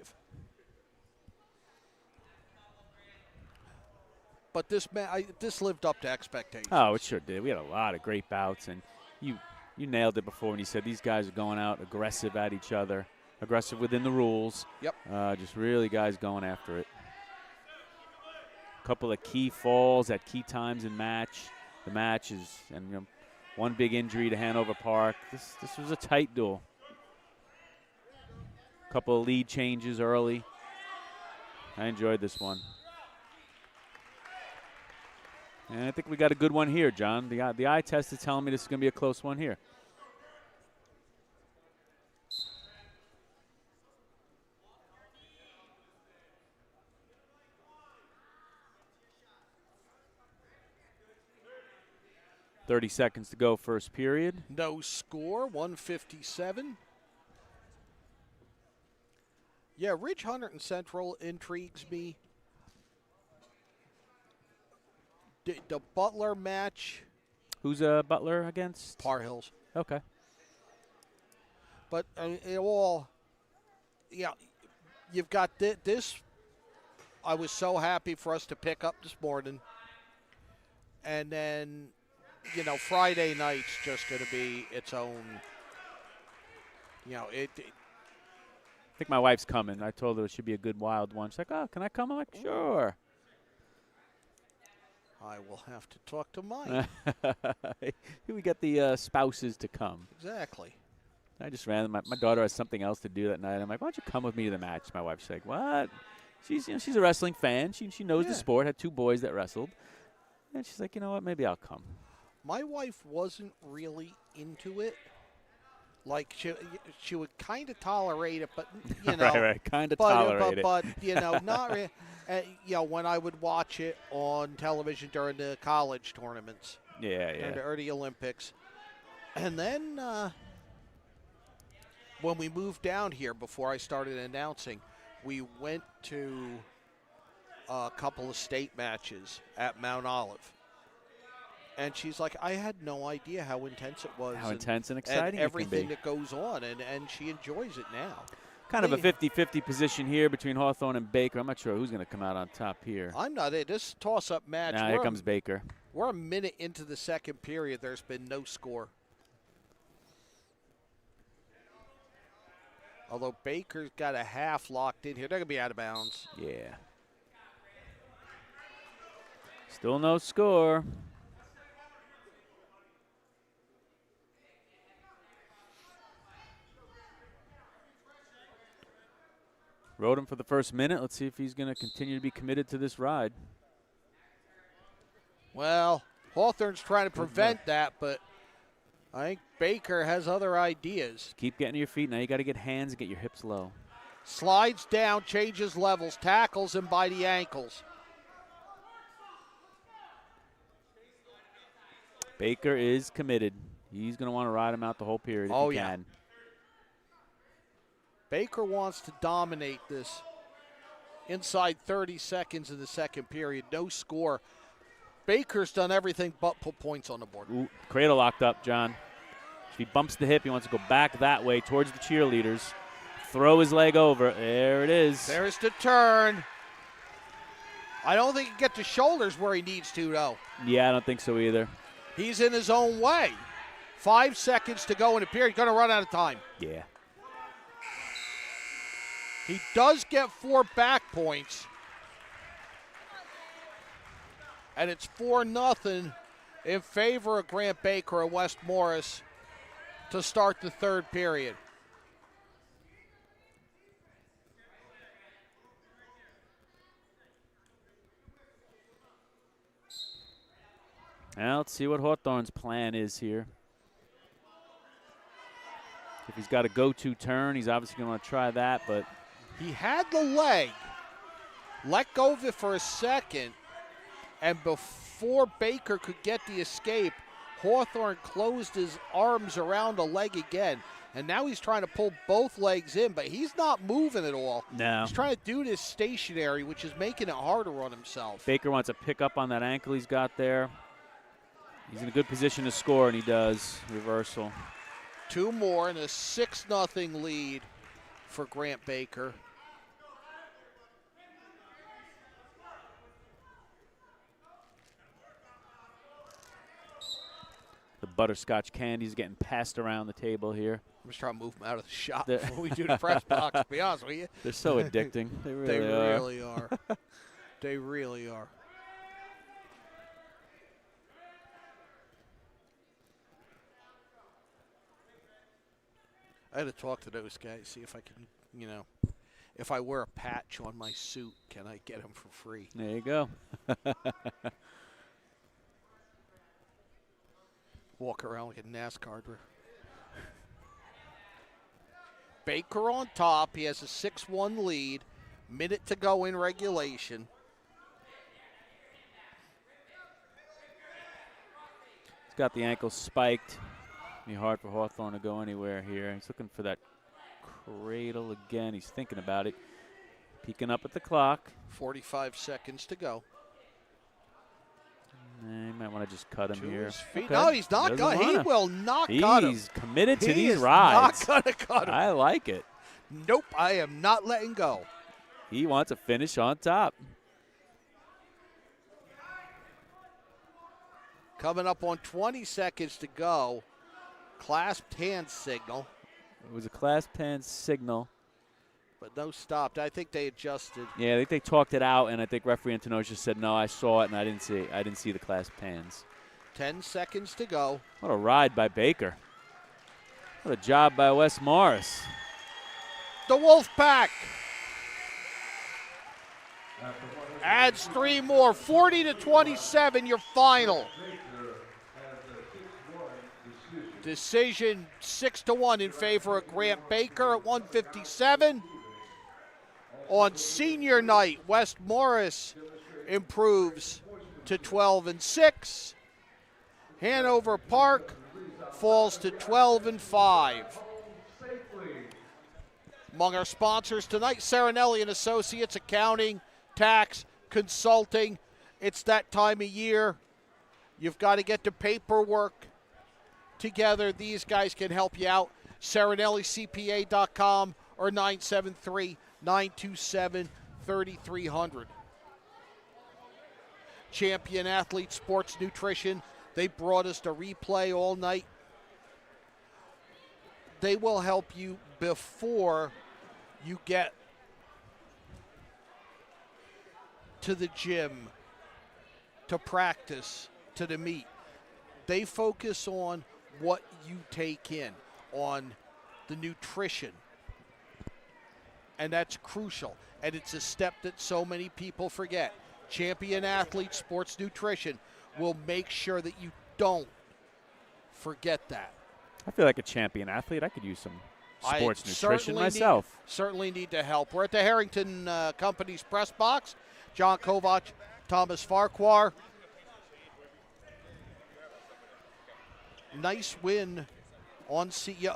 But this lived up to expectations. Oh, it sure did. We had a lot of great bouts, and you nailed it before when you said these guys are going out aggressive at each other, aggressive within the rules. Yep. Just really guys going after it. A couple of key falls at key times in the matches, and one big injury to Hanover Park. This was a tight duel. A couple of lead changes early. I enjoyed this one. And I think we got a good one here, John. The eye test is telling me this is going to be a close one here. .30 seconds to go, first period. No score, 157. Yeah, Ridge Huddington Central intrigues me. The Butler match. Who's Butler against? Par Hills. Okay. But you've got this. I was so happy for us to pick up this morning. And then, Friday night's just going to be its own, I think my wife's coming. I told her it should be a good wild one. She's like, oh, can I come? I'm like, sure. I will have to talk to mine. We got the spouses to come. Exactly. I just ran. My daughter has something else to do that night. I'm like, why don't you come with me to the match? My wife's like, what? She's a wrestling fan. She knows the sport. Had two boys that wrestled. And she's like, you know what? Maybe I'll come. My wife wasn't really into it, Like she would kind of tolerate it, but you know, right, kind of tolerate it. But you know, not you know, when I would watch it on television during the college tournaments, or the Olympics, and then when we moved down here, before I started announcing, we went to a couple of state matches at Mount Olive. And she's like, I had no idea how intense it was. How intense and exciting and everything it can be. that goes on, and she enjoys it now. Kind of a 50-50 position here between Hawthorne and Baker. I'm not sure who's going to come out on top here. I'm not it. This toss-up match. Now here comes Baker. We're a minute into the second period. There's been no score. Although Baker's got a half locked in here. They're going to be out of bounds. Yeah. Still no score. Rode him for the first minute. Let's see if he's going to continue to be committed to this ride. Well, Hawthorne's trying to prevent that, but I think Baker has other ideas. Keep getting to your feet. Now you got to get hands and get your hips low. Slides down, changes levels, tackles him by the ankles. Baker is committed. He's going to want to ride him out the whole period if he can. Baker wants to dominate this. Inside 30 seconds in the second period, no score. Baker's done everything but put points on the board. Ooh, cradle locked up, John. If he bumps the hip, he wants to go back that way towards the cheerleaders. Throw his leg over. There it is. There's the turn. I don't think he can get the shoulders where he needs to, though. Yeah, I don't think so either. He's in his own way. 5 seconds to go in the period. Going to run out of time. Yeah. He does get 4 back points. And it's 4-0 in favor of Grant Baker and West Morris to start the third period. Now let's see what Hawthorne's plan is here. If he's got a go-to turn, he's obviously going to want to try that, but he had the leg, let go of it for a second, and before Baker could get the escape, Hawthorne closed his arms around the leg again. And now he's trying to pull both legs in, but he's not moving at all. No. He's trying to do this stationary, which is making it harder on himself. Baker wants to pick up on that ankle he's got there. He's in a good position to score, and he does. Reversal. 2 more and a 6-0 lead for Grant Baker. The butterscotch candy's getting passed around the table here. I'm just trying to move them out of the shop before we do the press box, to be honest with you. They're so addicting. They really are. They really are. I had to talk to those guys, see if I can, you know, if I wear a patch on my suit, can I get them for free? There you go. Walk around like a NASCAR driver. Baker on top. He has a 6-1 lead. Minute to go in regulation. He's got the ankle spiked. Be hard for Hawthorne to go anywhere here. He's looking for that cradle again. He's thinking about it. Peeking up at the clock. 45 seconds to go. You might want to just cut him here. Okay. No, he's not cut. He will not cut him. He's committed to these rides. He's not going to cut him. I like it. Nope, I am not letting go. He wants a finish on top. Coming up on 20 seconds to go. Clasped hand signal. It was a clasped hand signal. But no stopped. I think they adjusted. Yeah, I think they talked it out, and I think referee Antonosia said, no, I saw it, and I didn't see the clasped hands. 10 seconds to go. What a ride by Baker. What a job by West Morris. The Wolfpack adds 3 more. 40-27, your final. Decision 6-1 in favor of Grant Baker at 157. On senior night, West Morris improves to 12-6. Hanover Park falls to 12-5. Among our sponsors tonight, Serenelli and Associates, accounting, tax, consulting. It's that time of year. You've got to get the paperwork together. These guys can help you out. SerenelliCPA.com or 973-927-3300. Champion Athlete Sports Nutrition. They brought us the replay all night. They will help you before you get to the gym, to practice, to the meet. They focus on what you take in, on the nutrition. And that's crucial. And it's a step that so many people forget. Champion Athlete Sports Nutrition will make sure that you don't forget that. I feel like a champion athlete. I could use some sports nutrition myself. Certainly need to help. We're at the Harrington Company's press box. John Kovach, Thomas Farquhar. Nice win on you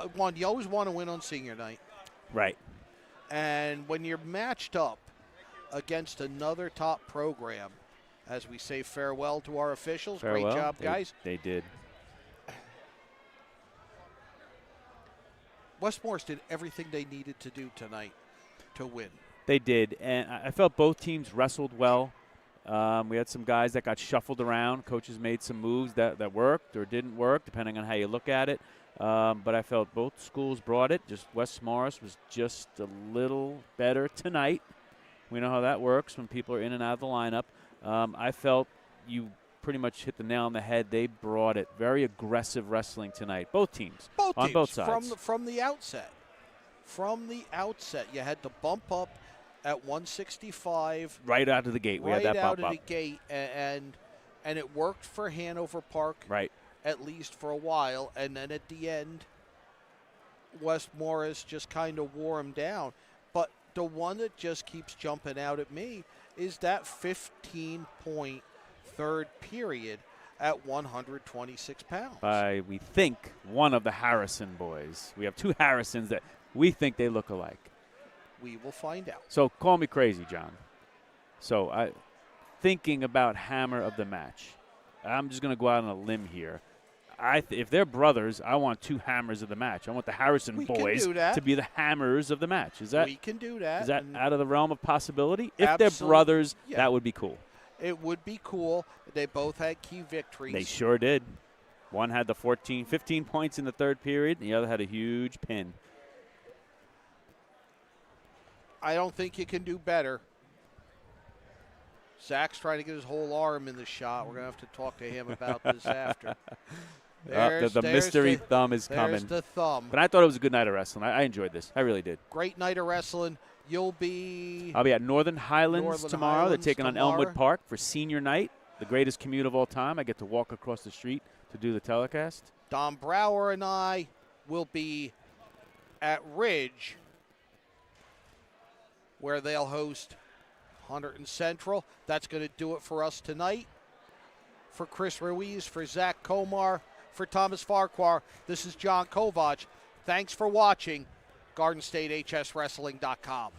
always want to win on senior night. Right. And when you're matched up against another top program, as we say farewell to our officials. Farewell. Great job, guys. They did. West Morris did everything they needed to do tonight to win. They did, and I felt both teams wrestled well. We had some guys that got shuffled around. Coaches made some moves that worked or didn't work, depending on how you look at it. But I felt both schools brought it. Just West Morris was just a little better tonight. We know how that works when people are in and out of the lineup. I felt you pretty much hit the nail on the head. They brought it. Very aggressive wrestling tonight. Both teams. On both sides. From the outset. From the outset, you had to bump up at 165. Right out of the gate. We had that bump up. Right out of the gate, and it worked for Hanover Park. Right. At least for a while, and then at the end, West Morris just kind of wore him down. But the one that just keeps jumping out at me is that 15-point third period at 126 pounds. By, we think, one of the Harrison boys. We have two Harrisons that we think they look alike. We will find out. So call me crazy, John. So thinking about hammer of the match, I'm just going to go out on a limb here. If they're brothers, I want two hammers of the match. I want the Harrison boys to be the hammers of the match. We can do that. Is that out of the realm of possibility? If Absolutely. they're brothers, that would be cool. It would be cool. They both had key victories. They sure did. One had the 15 points in the third period, and the other had a huge pin. I don't think you can do better. Zach's trying to get his whole arm in the shot. We're going to have to talk to him about this after. The mystery thumb is coming. There's the thumb. But I thought it was a good night of wrestling. I enjoyed this. I really did. Great night of wrestling. I'll be at Northern Highlands tomorrow. They're taking on Elmwood Park for senior night, the greatest commute of all time. I get to walk across the street to do the telecast. Don Brower and I will be at Ridge, where they'll host Hunter and Central. That's going to do it for us tonight. For Chris Ruiz, for Zach Komar, for Thomas Farquhar, this is John Kovach. Thanks for watching. GardenStateHSWrestling.com.